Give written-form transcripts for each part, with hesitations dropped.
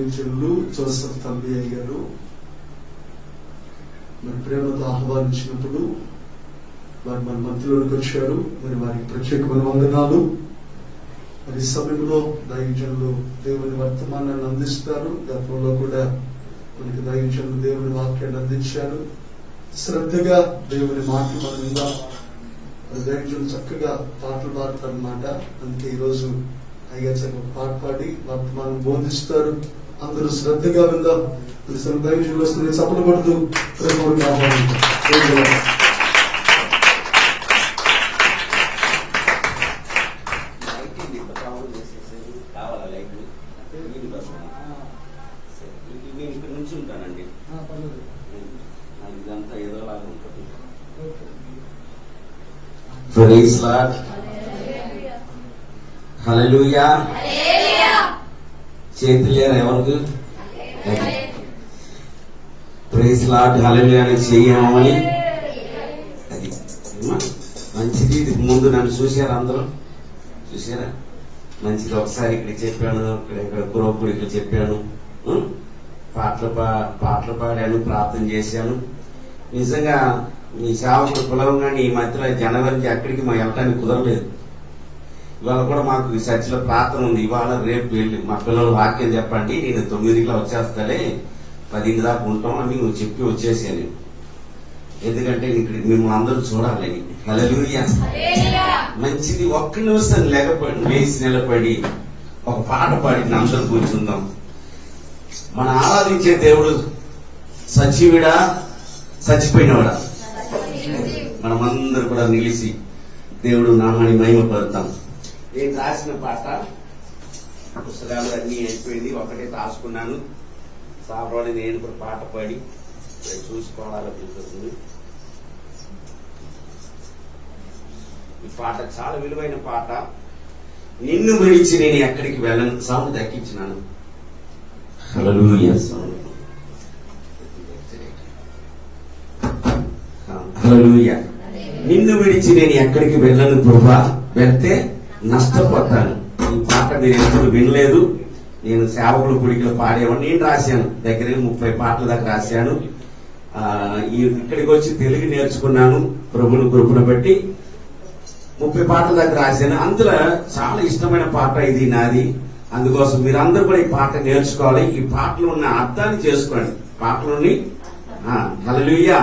దైవజనులు జోసెఫ్ తంబి గారు మరి ప్రేమతో ఆహ్వానించినప్పుడు వారు మన మధ్యలోకి వచ్చారు. మరి వారికి ప్రత్యేకమైన వందనాలు. మరి సమయంలో దైవజనులు దేవుని వర్తమానాన్ని అందిస్తారు. గతంలో కూడా మనకి దైవజనులు దేవుని వాక్యాన్ని అందించారు. శ్రద్ధగా దేవుని మాటలు మనం విందాం. దైవజనులు చక్కగా పాటలు పాడతారన్నమాట. అందుకే ఈరోజు అయ్యా చక్కగా పాట పాడి వర్తమానం బోధిస్తారు. అందరూ శ్రద్ధగా విందాం. దైవజనులు వస్తుంది సఫల పడుతూ ప్రేమగా ఆహ్వానించారు. ఇదంతా ఏదోలాగా ఉంటుంది. ప్రైజ్ లార్డ్, హల్లెలూయా. చేతులేరు ఎవరికి? ప్రైజ్ లార్డ్, హల్లెలూయా అని చెయ్యమని. అది మంచిది. ఇది ముందు నన్ను చూశారా? అందరూ చూశారా? మంచిది. ఒకసారి ఇక్కడ చెప్పాను, ఇక్కడ కురవప్పుడు ఇక్కడ చెప్పాను, పాటలు పాడాను, ప్రార్థన చేశాను. నిజంగా మీ సేవకుడు పిలవంగానే ఈ మధ్యలో జనవరికి అక్కడికి మా వెళ్ళడానికి కుదరలేదు. ఇవాళ కూడా మాకు చర్చిలో ప్రార్థన ఉంది. ఇవాళ రేపు వెళ్ళి మా పిల్లలు వాక్యం చెప్పండి, నేను 9కి వచ్చేస్తాడే, 10 దాకా ఉంటాం అని నువ్వు చెప్పి వచ్చేసాను. ఎందుకంటే ఇక్కడ మిమ్మల్ని అందరూ చూడాలని. హల్లెలూయా. మంచిది. ఒక్క నిమిషం లేచి నిలబడి ఒక పాట పాడి అందరూ కూర్చుందాం. మన ఆరాధించే దేవుడు సజీవుడా చచ్చిపోయినవాడా? మనమందరూ కూడా నిలిచి దేవుడు నామాన్ని మహిమపడతాం. నేను రాసిన పాట పుస్తకాలు అన్నీ అయిపోయింది, ఒకటే రాసుకున్నాను. సాబ్రోని నేను కూడా పాట పాడి చూసుకోవాలనుకుంటుంది. ఈ పాట చాలా విలువైన పాట. నిన్ను విడిచి నేను ఎక్కడికి వెళ్ళను. సౌండ్ దక్కించినాను. హల్లెలూయా. హల్లెలూయా. నిన్ను విడిచి నేను ఎక్కడికి వెళ్ళను ప్రభువా, వెళ్తే నష్టపోతాను. ఈ పాట మీరు ఎప్పుడు వినలేదు. నేను సేవకుల గుడికి పాడేవాడిని. నేను రాశాను, దగ్గర 30 పాటల దాకా రాశాను. ఇక్కడికి వచ్చి తెలుగు నేర్చుకున్నాను ప్రభుని కృపను బట్టి. 30 పాటల దాకా రాశాను. అందులో చాలా ఇష్టమైన పాట ఇది నాది. అందుకోసం మీరందరూ కూడా ఈ పాట నేర్చుకోవాలి. ఈ పాటలో ఉన్న అర్థాన్ని చేసుకోండి. పాటలోని హల్లెలూయా.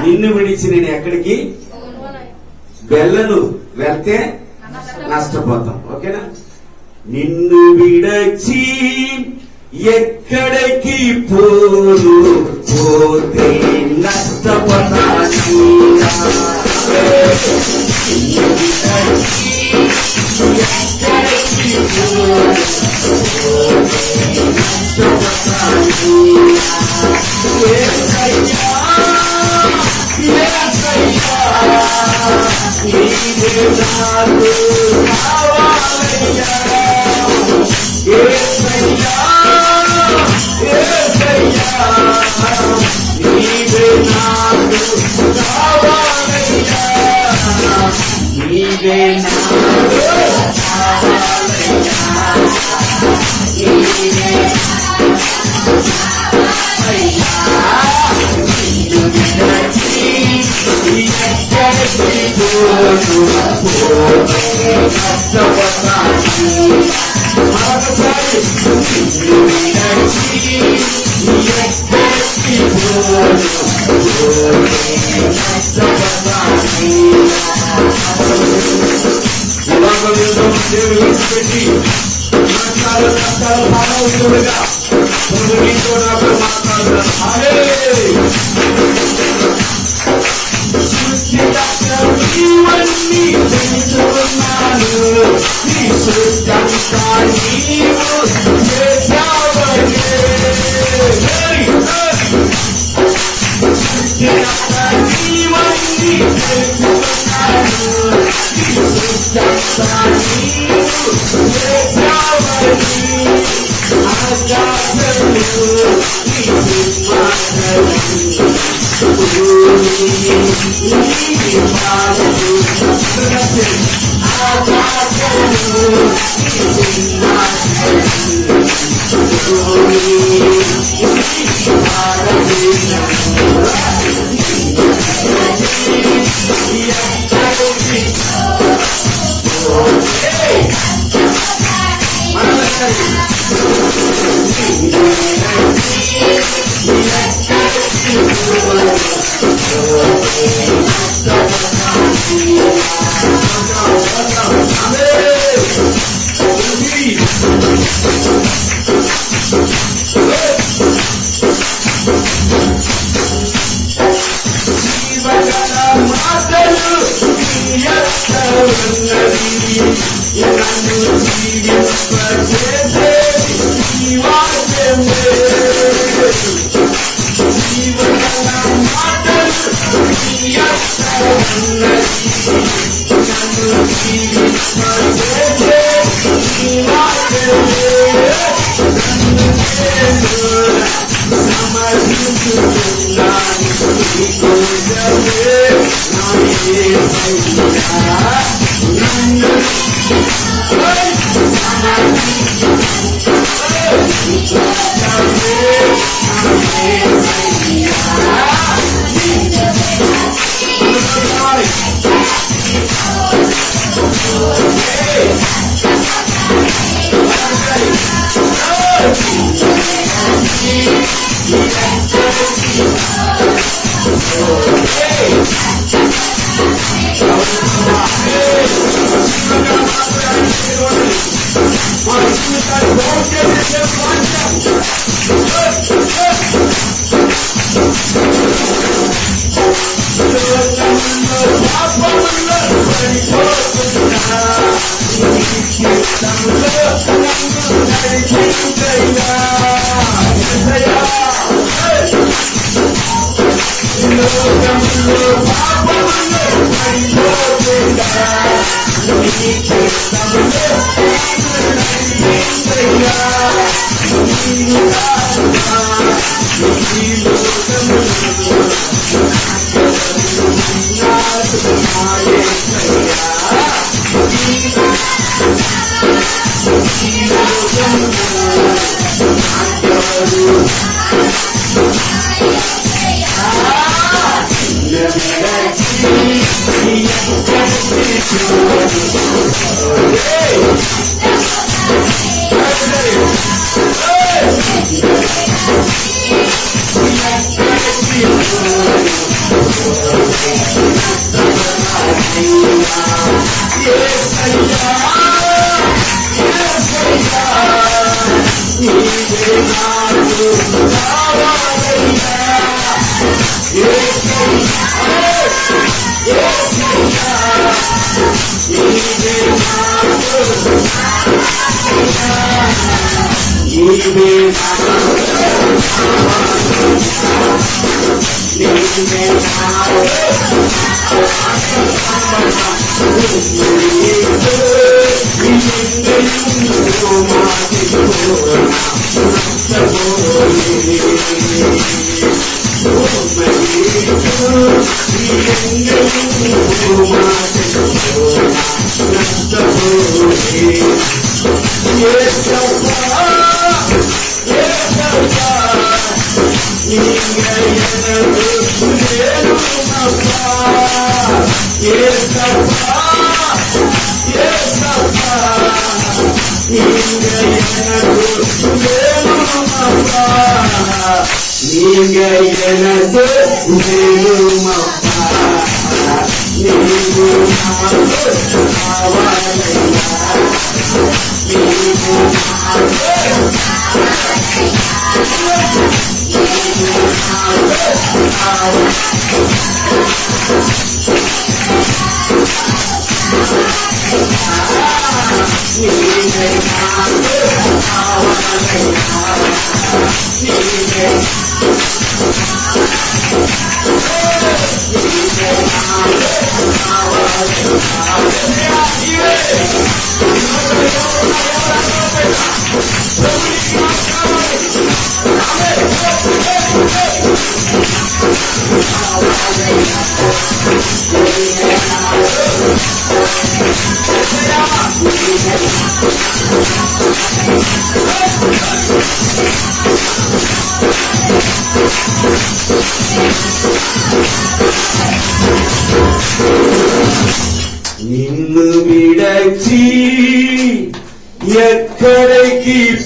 నిన్ను విడిచి నేను ఎక్కడికి వెళ్ళను, వెళ్తే నష్టపోతాం. ఓకేనా? నిన్ను విడిచి ఎక్కడికి పోను, పోతే నష్టపోతాను.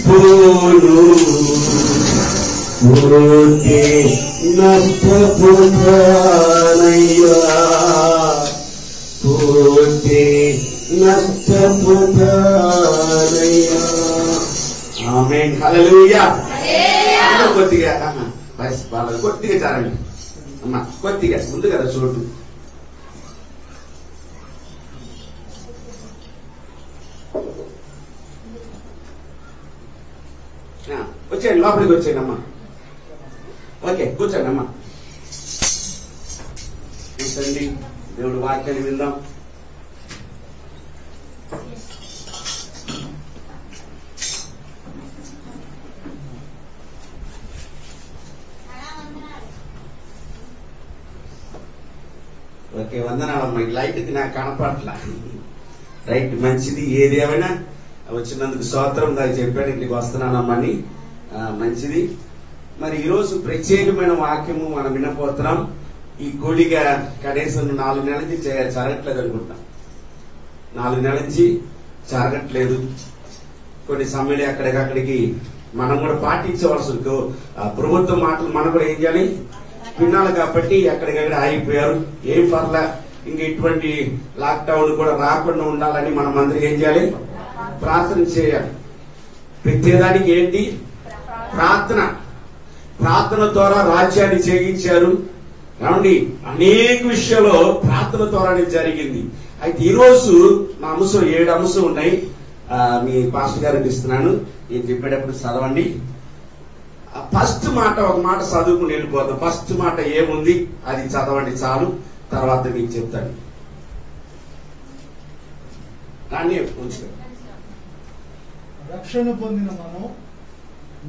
పోను పోతే నష్టపోతానయ్యా పోతే నష్టపోతానయ్యా. ఆమేన్ హల్లెలూయా. కొద్దిగా వాళ్ళ కొద్దిగా చాలండి అమ్మా, కొద్దిగా ఉంది కదా చోటు. వచ్చేయండి, లోపలికి వచ్చేయండి అమ్మా. ఓకే, కూర్చోండి అమ్మా. కూర్చోండి, దేవుడు వాక్యాన్ని విందాం. ఓకే, వందనాలమ్మా. ఈ లైట్కి నాకు కనపట్ల. రైట్, మంచిది. ఏది ఏమైనా వచ్చినందుకు స్తోత్రం. దానికి చెప్పాను ఇంటికి వస్తున్నానమ్మని. మంచిది. మరి ఈరోజు ప్రత్యేకమైన వాక్యము మనం వినపోతున్నాం. ఈ కూడిగా కనీసం 4 నెలల నుంచి జరగట్లేదు అనుకుంటా. 4 నెలల నుంచి జరగట్లేదు. కొన్ని సమయంలో అక్కడికక్కడికి మనం కూడా పాటించవలసి, ప్రభుత్వం మాటలు మనం కూడా ఏం చేయాలి, వినాలి. కాబట్టి ఎక్కడికక్కడ ఆగిపోయారు. ఏం పర్లే, ఇంక ఇటువంటి లాక్డౌన్ కూడా రాకుండా ఉండాలని మనం అందరం ఏం చేయాలి, ప్రార్థన చేయాలి. ప్రతిదానికి ఏంటి, ప్రార్థన. ప్రార్థన ద్వారా రాజ్యాన్ని చేయించారు. ఏమండి, అనేక విషయాల్లో ప్రార్థన ద్వారానే జరిగింది. అయితే ఈరోజు నా అంశం 7 అంశం ఉన్నాయి. మీ పాస్టర్ గారికి ఇస్తున్నాను. నేను చెప్పేటప్పుడు చదవండి. ఫస్ట్ మాట ఒక మాట చదువుకుని వెళ్ళిపోతాం. ఫస్ట్ మాట ఏముంది అది చదవండి చాలు, తర్వాత మీకు చెప్తాను. దాన్ని ఉంచుకో. రక్షణ పొందిన మనం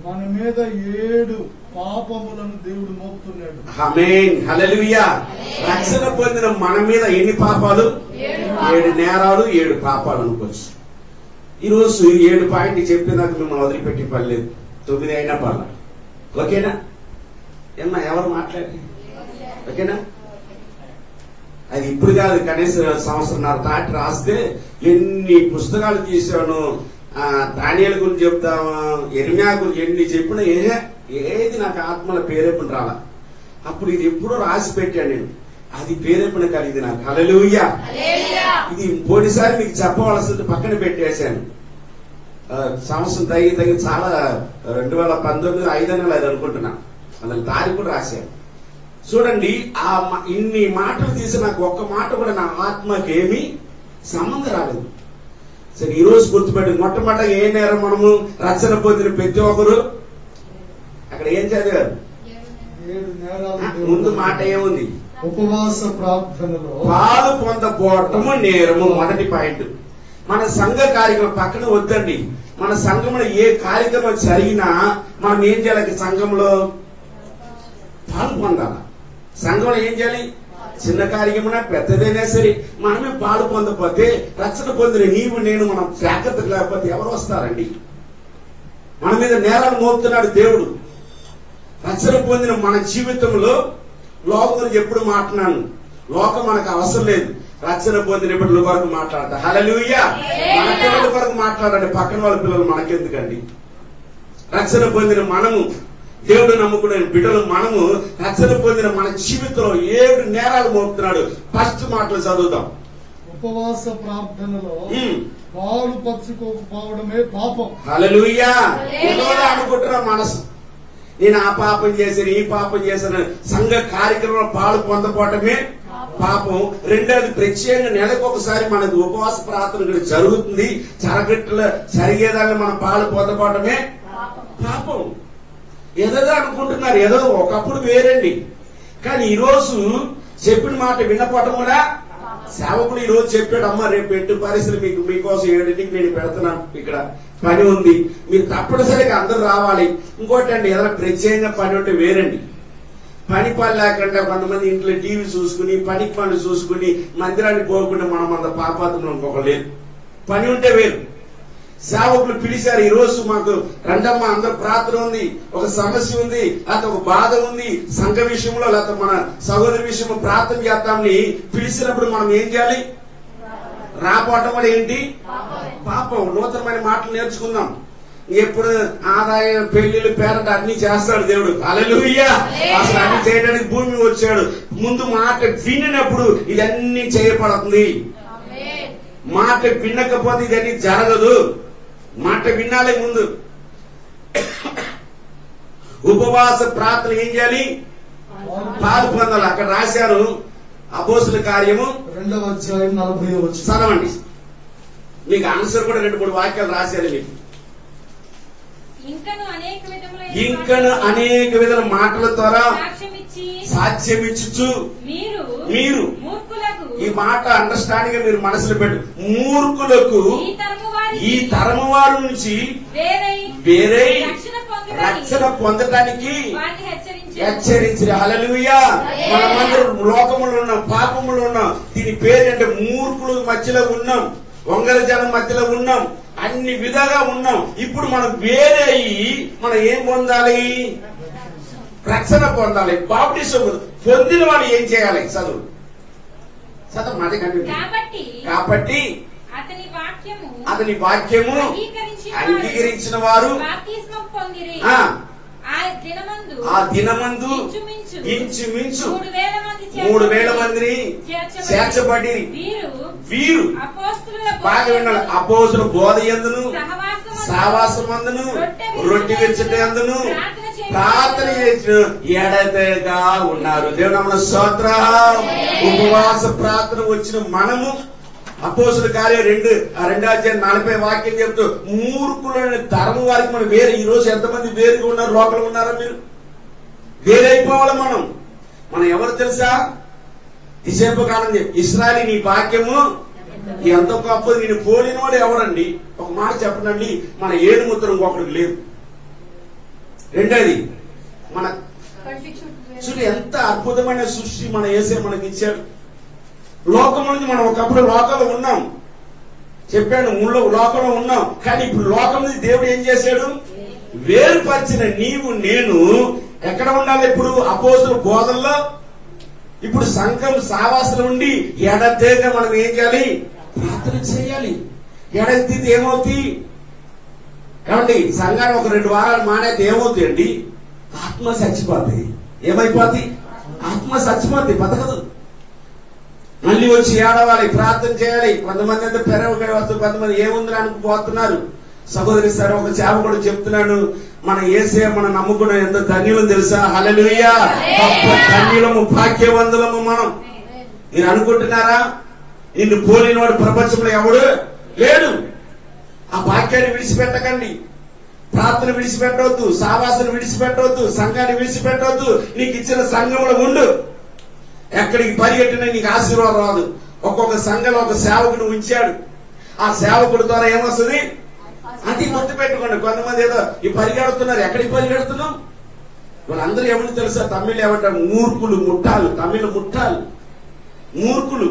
మన మీద 7 పాపములను దేవుడు మోపుతున్నాడు. ఆమేన్ హల్లెలూయా. రక్షణ పొందిన మన మీద ఎన్ని పాపాలు? 7 నేరాలు, 7 పాపాలు అనుకోవచ్చు. ఈరోజు 7 పాయింట్ చెప్పినాక మిమ్మల్ని వదిలిపెట్టి పర్లేదు. 9 అయినా పర్లేదు. ఓకేనా? ఏమన్నా ఎవరు మాట్లాడి ఓకేనా? అది ఇప్పుడు కాదు, కనీసం సంవత్సరంన్నర దాటి రాస్తే ఎన్ని పుస్తకాలు తీసాను. దానియేలు గురించి చెప్తాము, యెరెమయా గురించి ఎన్ని చెప్పినా ఏది నాకు ఆత్మల పేరేపణ రాలా. అప్పుడు ఇది ఎప్పుడో రాసి పెట్టాను నేను. అది పేరేపణ కలిగింది నాకు. హల్లెలూయా. ఇది పోయినసారి మీకు చెప్పవలసింది పక్కన పెట్టేశాను. సంవత్సరం తగ్గి చాలా 2019 5 నెలలు అది అనుకుంటున్నా. అందులో తారీఖు కూడా రాశాను. చూడండి, ఇన్ని మాటలు తీసి నాకు ఒక్క మాట కూడా నా ఆత్మకి ఏమీ సంబంధం రాలేదు. సరే, ఈ రోజు గుర్తుపెట్టి మొట్టమొదట ఏ నేరం మనము రక్షణ పొందిన ప్రతి ఒక్కరు అక్కడ ఏం చదివారు? 7 నేరాలు. ముందు మాట ఏముంది? ఉపవాస ప్రార్థనలో పాలు పొందపోవటము నేరము. మొదటి పాయింట్. మన సంఘ కార్యక్రమం పక్కన వద్దండి. మన సంఘంలో ఏ కార్యక్రమం జరిగినా మనం ఏం చేయాలి? సంఘంలో పాలు పొందాలి. సంఘంలో ఏం చేయాలి? చిన్న కార్యక్రమం పెద్దదైనా సరే మనమే పాలు పొందకపోతే, రక్షణ పొందిన నీవు నేను మనం జాగ్రత్త లేకపోతే ఎవరు వస్తారండి? మన మీద నేరాలు మోపుతున్నాడు దేవుడు. రక్షణ పొందిన మన జీవితంలో లోకం గురించి ఎప్పుడు మాట్లాడాను. లోకం మనకు అవసరం లేదు. రక్షణ పొందిన బిడ్డల కొరకు మాట్లాడతా. హల్లెలూయా. మన పిల్లల కొరకు మాట్లాడండి, పక్కన వాళ్ళ పిల్లలు మనకెందుకండి? రక్షణ పొందిన మనము, దేవుడు నమ్ముకునే బిడ్డలు మనము, రక్షణ పొందిన మన జీవితంలో 7 నేరాలు మోపుతున్నాడు. ఫస్ట్ మాటలు చదువుతాం. ఉపవాస ప్రార్థనలో పాలు పంచుకోకపోవడమే పాపం. హల్లెలూయా. ఏదో అనుకుంటున్నా మనసు, నేను ఆ పాపం చేశాను, ఈ పాపం చేశాను. సంఘ కార్యక్రమంలో పాలు పొందపోవటమే పాపం. రెండోది, ప్రత్యేకంగా నెలకు ఒకసారి మనది ఉపవాస ప్రార్థన జరుగుతుంది. జరగట్ల జరిగేదాన్ని మనం పాలు పొందపోవటమే పాపం. ఏదో అనుకుంటున్నారు, ఏదో ఒకప్పుడు వేరండి. కానీ ఈరోజు చెప్పిన మాట వినపోవటం కూడా సేవకుడు ఈ రోజు చెప్పాడు, అమ్మ రేపు ఎట్టు పరిస్థితులు మీకోసం 7ంటికి నేను పెడుతున్నాను, ఇక్కడ పని ఉంది, మీరు తప్పనిసరిగా అందరూ రావాలి. ఇంకోటి అండి, ఏదైనా ప్రత్యేకంగా పని ఉంటే వేరండి. పని లేకుండా కొంతమంది ఇంట్లో టీవీ చూసుకుని, పనికి పనులు చూసుకుని, మందిరానికి పోకుండా మనం అంత పాపాత్మలు ఇంకొక లేదు. పని ఉంటే వేరు. సేవకులు పిలిచారు, ఈ రోజు మాకు రండమ్మ, అందరూ ప్రార్థన ఉంది, ఒక సమస్య ఉంది, లేకపోతే ఒక బాధ ఉంది, సంఘ విషయంలో లేకపోతే మన సహోదరి విషయంలో ప్రార్థన చేద్దామని పిలిచినప్పుడు మనం ఏం చేయాలి? రాపోవటం కూడా ఏంటి? పాపం. నూతనమైన మాటలు నేర్చుకుందాం. ఎప్పుడు ఆదాయం పెళ్లిళ్ళు పేరట అన్ని చేస్తాడు దేవుడు. హల్లెలూయా. అసలు అన్ని చేయడానికి భూమి వచ్చాడు. ముందు మాట వినినప్పుడు ఇదన్నీ చేయబడుతుంది. మాట వినకపోతే ఇదన్నీ జరగదు. మాట వినాలి ముందు. ఉపవాస ప్రార్థన ఏం చేయాలి? పాలు పొందాలి. అక్కడ రాశారు అపోస్తుల కార్యము 2వ అధ్యాయం 40వ వచనం. చదవండి. మీకు ఆన్సర్ కూడా 2-3 వాక్యాలు రాశారు. మీకు ఇంకను అనేక విధమైన మాటల ద్వారా సాక్ష్యమిచ్చు మీరు ఈ మాట అండర్స్టాండింగ్ మీరు మనసులో పెట్టు. మూర్ఖులకు ఈ తరము వారి నుంచి వేరే రక్షణ పొందడానికి హెచ్చరించి. హల్లెలూయా. మనమందరం లోకములో ఉన్నాం, పాపములో ఉన్నాం. దీని పేరేంటే మూర్ఖుల మధ్యలో ఉన్నాం, వంగల జనం మధ్యలో ఉన్నాం, అన్ని విధాగా ఉన్నాం. ఇప్పుడు మనం వేరే అయ్యి మనం ఏం పొందాలి? రక్షణ పొందాలి. బాప్టిజం పొందిన వాళ్ళు ఏం చేయాలి? చదువు మాట కాబట్టి అతని వాక్యము అంగీకరించిన వారు ఆ దినమందు ఇంచుమించు 3,000 మందిని చేర్చబడి వీరు బాగా వినాలి. అపోస్తుల బోధ యందును సహవాసమందును రొట్టె విరుచుట యందును ప్రార్థన చేసిన ఎడతెగగా ఉన్నారు. దేవుని నామమున స్తోత్రం. ఉపవాస ప్రార్థన వచ్చిన మనము అపోస్తుల కార్యం 2వ అధ్యాయం 40 వాక్యం చెప్తూ మూర్ఖులైన ధర్మ వారికి మనం వేరే. ఈ రోజు ఎంతమంది వేరుగా ఉన్నారు? లోపల ఉన్నారా మీరు? వేరైపోవాలి మనం ఎవరు తెలుసా? ఇసేపు కాలం ఇశ్రాయేలు నీ వాక్యము ఎంత గొప్పది, నేను పోలినోడు ఎవరండి? ఒక మాట చెప్పనండి, మన ఏడు ముద్ర ఇంకొకటికి లేదు. రెండోది మన చూడు ఎంత అద్భుతమైన సృష్టి మన యేసే మనకి ఇచ్చాడు. లోకం నుంచి మనం ఒకప్పుడు లోకంలో ఉన్నాం, చెప్పాను లోకంలో ఉన్నాం. కానీ ఇప్పుడు లోకం నుంచి దేవుడు ఏం చేశాడు? వేరుపరిచిన నీవు నేను ఎక్కడ ఉండాలి? ఇప్పుడు అపోస్తుల బోధల్లో ఇప్పుడు సంఘం సావాసన ఉండి ఎడతెగ మనం ఏం చేయాలి? ప్రార్థన చేయాలి. ఎడతీతి ఏమవుతుంది? కాబట్టి సంఘాన్ని ఒక 2 వారాలు మానేది ఏమవుతుంది అండి? ఆత్మ చచ్చిపోద్ది. ఏమైపోద్ది? ఆత్మ చచ్చిపోద్ది, బతకదు. మళ్ళీ వచ్చి ఏడవాలి, ప్రార్థన చేయాలి. కొంతమంది అయితే పెరగ వస్తుంది, కొంతమంది ఏముందని అనుకుపోతున్నారు. సహోదరి సరే ఒక సేవకుడు చెప్తున్నాడు, మన యేసే మనం నమ్ముకున్న ఎంత ధన్యులం తెలుసా? హల్లెలూయా. గొప్ప ధన్యులము, భాగ్యవంతులము మనం. మీరు అనుకుంటున్నారా? నిన్ను పోలినవాడు ప్రపంచంలో ఎవడు లేడు. ఆ భాగ్యాన్ని విడిచిపెట్టకండి. ప్రార్థన విడిచిపెట్టవద్దు, సావాసను విడిచిపెట్టవద్దు, సంఘాన్ని విడిచిపెట్టవద్దు. నీకు ఇచ్చిన సంఘంలో ఉండు. ఎక్కడికి పరిగెట్టినా నీకు ఆశీర్వాదం రాదు. ఒక్కొక్క సంఘంలో ఒక సేవకుడు ఉంచాడు. ఆ సేవకుడి ద్వారా ఏమొస్తుంది? అది గుర్తు పెట్టుకోండి. కొంతమంది ఏదో ఈ పరిగెడుతున్నారు. ఎక్కడికి పరిగెడుతున్నాం? వాళ్ళందరూ ఎవరు తెలుసా? తమిళ ఏమంటారు? మూర్ఖులు, ముఠాలు. తమిళ ముఠాలు, మూర్ఖులు.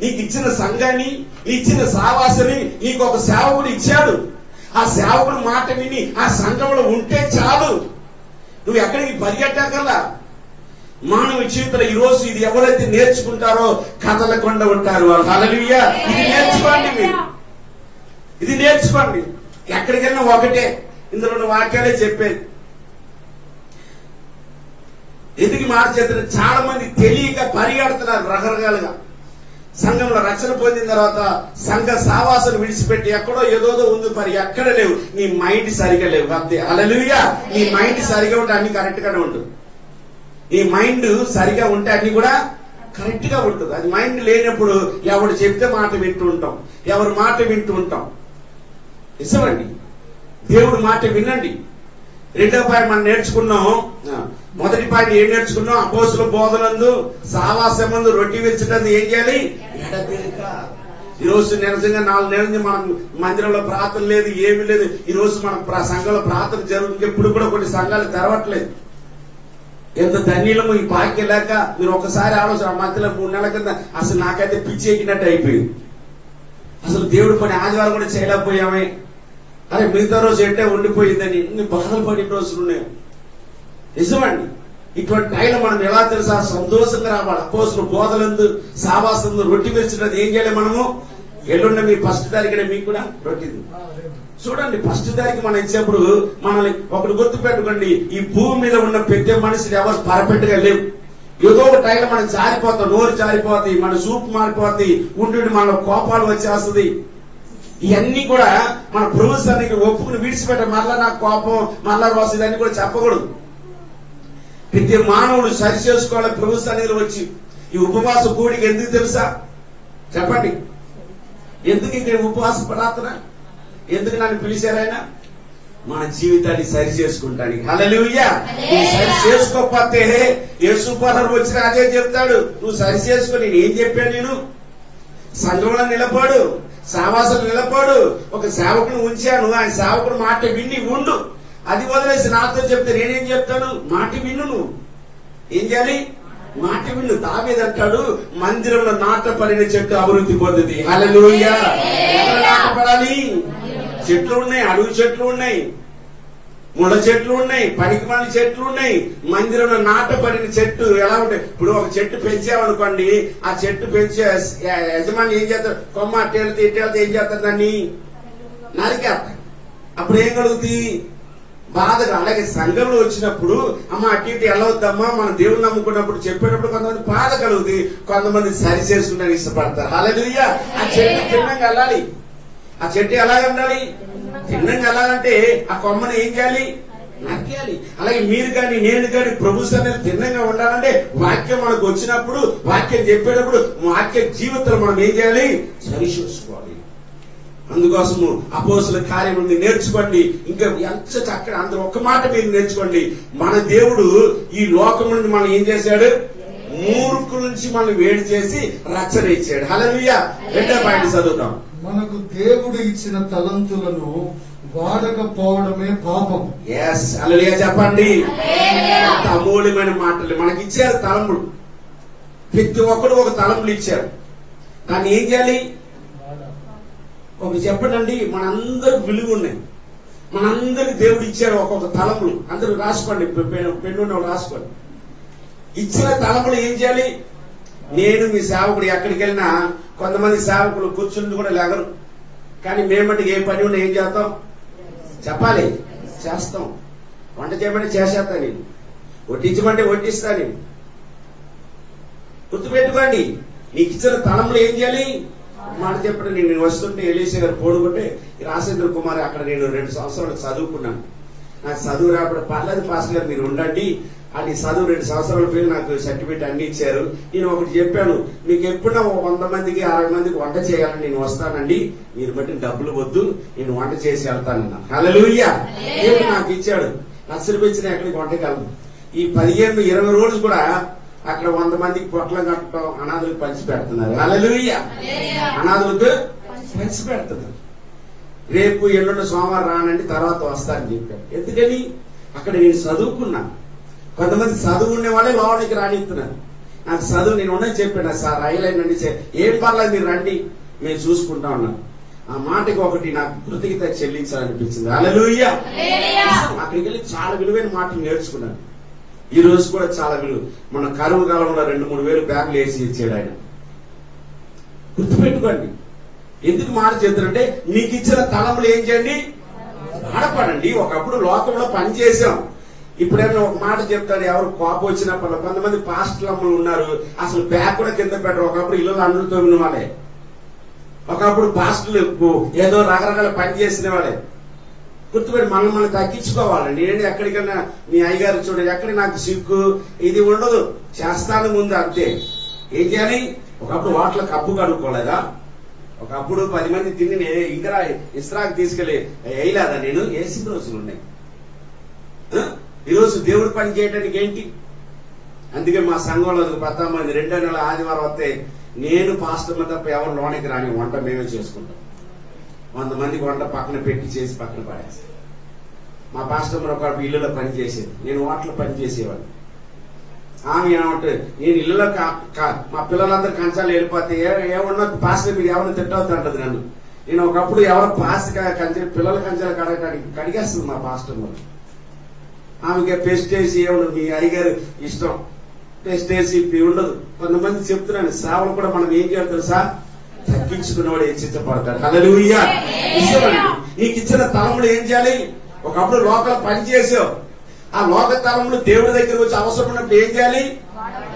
నీకు ఇచ్చిన సంఘాన్ని, ఇచ్చిన సావాసని నీకు ఒక సేవకుడు ఇచ్చాడు. ఆ సేవకుడు మాట విని ఆ సంఘంలో ఉంటే చాలు. నువ్వు ఎక్కడికి పరిగెట్టగల మానవ జీవితంలో ఈ రోజు ఇది ఎవరైతే నేర్చుకుంటారో కదలకుండా ఉంటారు వాళ్ళు. హల్లెలూయా. ఇది నేర్చుకోండి, మీరు ఇది నేర్చుకోండి. ఎక్కడికైనా ఒకటే, ఇందులో వాక్యాలే చెప్పేది. ఎందుకు మాట చేస్తున్న చాలా మంది తెలియక పరిగెడుతున్నారు రకరకాలుగా. సంఘంలో రక్షణ పొందిన తర్వాత సంఘ సావాసను విడిచిపెట్టి ఎక్కడో ఏదోదో ఉంది, మరి ఎక్కడ లేవు. నీ మైండ్ సరిగా లేవు అంతే. హల్లెలూయా. నీ మైండ్ సరిగా ఉంటే అన్ని కరెక్ట్ గానే ఉంటుంది. నీ మైండ్ సరిగా ఉంటే అన్ని కూడా కరెక్ట్ గా ఉంటుంది. అది మైండ్ లేనప్పుడు ఎవడు చెప్తే మాట వింటూ ఉంటాం, ఎవరి మాట వింటూ ఉంటాం. ఇష్టమండి, దేవుడు మాట వినండి. రెండో పాయింట్ మనం నేర్చుకున్నాం. మొదటి పాయింట్ ఏం నేర్చుకున్నాం? అపోస్తుల బోధనందు సావాసమందు రొట్టె విరుచుటందు ఏం చేయాలి? ఎడతెగక. ఈ రోజు నిజంగా 4 నెలల నుంచి మనం మందిరంలో ప్రార్థన లేదు, ఏమీ లేదు. ఈ రోజు మన సంఘంలో ప్రార్థన జరుగుతుంది. ఎప్పుడు కూడా కొన్ని సంఘాలు తెరవట్లేదు. ఎంత ధన్యులము ఈ భాగ్యం లేక. మీరు ఒకసారి ఆలోచన, మధ్యలో 3 నెలల కింద అసలు నాకైతే పిచ్చి ఎక్కినట్టు అయిపోయింది. అసలు దేవుడి పని ఆదివారం కూడా చేయలేకపోయామే. అరే మిగతా రోజు ఎట్టే ఉండిపోయిందని ఇన్ని బాధలు పడిన రోజులు ఉన్నాయి. నిజమండి. ఇటువంటి టైంలో మనం ఎలా తెలుసా? సంతోషంగా రావాలి. అపోస్తుల బోధలందు సావాసందు రొట్టె విరుచుటందు ఏం చేయాలి మనము? ఎల్లుండి మీ 1వ తారీఖున మీకు కూడా రొట్టె చూడండి, ఫస్ట్ దానికి మనం ఇచ్చేప్పుడు మనల్ని ఒకటి గుర్తు పెట్టుకోండి, ఈ భూమి మీద ఉన్న ప్రతి మనిషిని ఎవరు పర్ఫెక్ట్ గా లేవు. ఏదో ఒక టైంలో మనం జారిపోతాం, నోరు జారిపోతాయి, మన చూపు మారిపోతాయి, ఉండి మన కోపాలు వచ్చేస్తుంది. ఇవన్నీ కూడా మన ప్రభు సన్నిధికి ఒప్పుకుని విడిచిపెట్ట, మరలా నాకు కోపం, మరలా రోసం, ఇదన్నీ కూడా చెప్పకూడదు. ప్రతి మానవుడు సరి చేసుకోవాలి ప్రభు సన్నిధిలో వచ్చి. ఈ ఉపవాస కూడికి ఎందుకు తెలుసా? చెప్పండి, ఎందుకు ఇక్కడ ఉపవాస ప్రార్థన? ఎందుకు నన్ను పిలిచారైనా? మన జీవితాన్ని సరి చేసుకుంటానికి. హల్లెలూయా. నువ్వు సరి చేసుకోకపోతే యేసు ప్రభువు వచ్చిన అదే చెప్తాడు, నువ్వు సరి చేసుకో. నేను ఏం చెప్పాను? నేను సంఘంలో నిలబడు, సావాసాలు నిలబడు, ఒక సేవకుని ఉంచాను, ఆయన సేవకుడు మాట విని ఉండు. అది వదిలేసి నాతో చెప్తే నేనేం చెప్తాను? మాట విను. నువ్వు ఏం చేయాలి? మాట విను. దావీదు అంటాడు, మందిరంలో నాటపడిన చెట్టు అభివృద్ధి పొందుతుంది. హల్లెలూయా. ఎక్కడ నాటపడాలి? చెట్లు ఉన్నాయి, అడవి చెట్లు ఉన్నాయి, ముళ్ళ చెట్లు ఉన్నాయి, పనికిమాల చెట్లు ఉన్నాయి. మందిరంలో నాటపడిన చెట్టు ఎలా ఉంటాయి? ఇప్పుడు ఒక చెట్టు పెంచామనుకోండి, ఆ చెట్టు పెంచే యజమాని ఏం చేస్తాడు? కొమ్మ అట్టేళ్తే ఇట్టేళ్తే ఏం చేస్తారు? దాన్ని నరికేస్తారు. అప్పుడు ఏం కలుగుతుంది? బాధగా. అలాగే సంఘంలో వచ్చినప్పుడు అమ్మ అటు ఇటు ఎలా వద్దమ్మా, మన దేవుని నమ్ముకున్నప్పుడు చెప్పేటప్పుడు కొంతమంది బాధ కలుగుతుంది, కొంతమంది సరి చేసుకుంటానికి ఇష్టపడతారు. హల్లెలూయా. ఆ చెట్టు తిన్నంగా వెళ్ళాలి. ఆ చెట్టు ఎలాగండాలి? తిన్నంగా వెళ్ళాలంటే ఆ కొమ్మని ఏం చేయాలి? నరికేయాలి. అలాగే మీరు కానీ నేను కానీ ప్రభు సన్నిధిలో తిన్నంగా ఉండాలంటే వాక్యం మనకు వచ్చినప్పుడు, వాక్యం చెప్పేటప్పుడు వాక్య జీవితంలో మనం ఏం చేయాలి? సరి చేసుకోవాలి. అందుకోసము అపోస్తుల కార్యం నేర్చుకోండి. ఇంకా ఎంత చక్కగా అందరూ ఒక్క మాట మీరు నేర్చుకోండి. మన దేవుడు ఈ లోకం నుండి మనం ఏం చేశాడు? మూర్ఖుల నుంచి మనం వేడి చేసి రక్షణ ఇచ్చాడు. హల్లెలూయా. రెండో పాయింట్ చదువుతాం. మనకు దేవుడు ఇచ్చిన తలంతులను వాడకపోవడమే పాపం. ఎస్, హల్లెలూయా చెప్పండి. అమూల్యమైన మాటలు మనకి ఇచ్చారు. తలంపులు ప్రతి ఒక్కరు ఒక తలంపులు ఇచ్చారు. దాన్ని ఏం చేయాలి? ఒకటి చెప్పండి, మనందరూ విలువ ఉన్నాయి. మనందరికి దేవుడు ఇచ్చారు ఒక్కొక్క తలంపులు. అందరూ రాసుకోండి, పెన్ను రాసుకోండి. ఇచ్చిన తలంపులు ఏం చేయాలి? నేను మీ సేవకుడు ఎక్కడికి వెళ్ళినా కొంతమంది సేవకులు కూర్చుని కూడా లేగరు, కానీ మేమంటే ఏ పని ఉన్నా ఏం చేస్తాం? చెప్పాలి, చేస్తాం. వంట చేయమంటే చేసేస్తా, నేను వడ్డించమంటే వడ్డిస్తా. నేను గుర్తుపెట్టుకోండి, నీకు ఇచ్చిన తలంపులు ఏం చేయాలి? మాట చెప్పండి. నేను వస్తుంటే ఎలీషా గారు పోడుకుంటే రాజేంద్ర కుమార్ అక్కడ నేను 2 సంవత్సరాలు చదువుకున్నాను. నాకు చదువు రాబడి పర్లేదు పాస్ గారు మీరు ఉండండి అని చదువు 2 సంవత్సరాల పేరు నాకు సర్టిఫికేట్ అన్ని ఇచ్చారు. నేను ఒకటి చెప్పాను, మీకు ఎప్పుడన్నా 100 మందికి 60 మందికి వంట చేయాలని నేను వస్తానండి, మీరు బట్టి డబ్బులు వద్దు, నేను వంట చేసి వెళ్తానన్నా. హల్లెలూయా. దేవుడు నాకు ఇచ్చాడు. లక్షలు పెంచిన ఎక్కడికి వంటకాలను ఈ 15-20 రోజులు కూడా అక్కడ 100 మందికి పొట్లం కట్టడం, అనాథులకు పంచి పెడుతున్నారు. హల్లెలూయా. అనాథులకు పంచి పెడుతున్నారు. రేపు ఎల్లుండి సోమవారం రానండి, తర్వాత వస్తానని చెప్పారు. ఎందుకని? అక్కడ నేను చదువుకున్నాను. కొంతమంది చదువు ఉండే వాళ్ళే లోపలికి రానిస్తున్నారు. నాకు చదువు నేను ఉన్నది చెప్పాను, సార్ రైలైనండి, ఏం పర్లేదు మీరు రండి, మేము చూసుకుంటా ఉన్నాను. ఆ మాటకి ఒకటి నాకు కృతజ్ఞత చెల్లించాలనిపించింది. హల్లెలూయా. అక్కడికి వెళ్ళి చాలా విలువైన మాటలు నేర్చుకున్నాను. ఈ రోజు కూడా చాలా విలువ. మన కరువు కాలంలో 2-3 వేలు బ్యాగులు వేసి ఇచ్చాడు ఆయన. గుర్తుపెట్టుకోండి. ఎందుకు మాట చెప్తారంటే, మీకు ఇచ్చిన తలములు ఏం చేయండి? ఆడపడండి. ఒకప్పుడు లోకంలో పని చేసాం. ఇప్పుడేమో ఒక మాట చెప్తాడు, ఎవరు కోపం వచ్చినప్పుడు కొంతమంది పాస్టర్లు ఉన్నారు, అసలు బ్యాగ్ కూడా కింద పెట్టరు. ఒకప్పుడు ఇల్లు అన్నులు తోమిన వాళ్ళే, ఒకప్పుడు పాస్టర్లు ఏదో రకరకాల పని చేసిన వాళ్ళే. గుర్తుపెట్టి మనం తగ్గించుకోవాలండి. నేను ఎక్కడికైనా మీ అయ్యగారు చూడండి, ఎక్కడ నాకు సిగ్గు ఇది ఉండదు, చేస్తాను ముందు అంతే. ఏం చేయాలి? ఒకప్పుడు వాటిలో కప్పు కడుక్కోలేదా? ఒకప్పుడు 10 మంది తిని ఇంకా ఇస్రాకు తీసుకెళ్లి వేయలేదా? నేను వేసిన రోజులు ఉన్నాయి. ఈరోజు దేవుడు పని చేయడానికి ఏంటి? అందుకే మా సంఘంలో 10 మంది 2వ నెల ఆదివారం వస్తే నేను పాస్టర్లు తప్ప ఎవరు లోనికి రాని, వంట మేమే చేసుకుంటాం. 100 మందికి వంట పక్కన పెట్టి చేసి పక్కన పడేస్తాం. మా పాస్టర్ ఒక ఇల్లులో పని చేసేది, నేను వాటిలో పని చేసేవాడిని. ఆమె ఏమంటే, నేను ఇల్లులో మా పిల్లలందరూ కంచాలు వెళ్ళిపోతే ఏమన్నా పాస్టర్ మీరు ఎవరిని తిట్టవుతుంటది నన్ను. నేను ఒకప్పుడు ఎవరు పాస్టర్ కంచె పిల్లల కంచాలు కడిగేస్తుంది మా పాస్టర్. ఆమెకి పెస్ట్ వేసి ఏముండదు, మీ అయ్యగారు ఇష్టం పెస్ట్ వేసి ఉండదు. కొంతమంది చెప్తున్నాను, సేవలు కూడా మనం ఏం చేయాలి తెలుసా? తగ్గించుకున్నవాడు హెచ్చించబడతాడు. హల్లెలూయా. నీకు ఇచ్చిన తలములు ఏం చేయాలి? ఒకప్పుడు లోకల్ పని చేసావు, ఆ లోక తలములు దేవుడి దగ్గర వచ్చి అవసరం ఉన్నప్పుడు ఏం చేయాలి?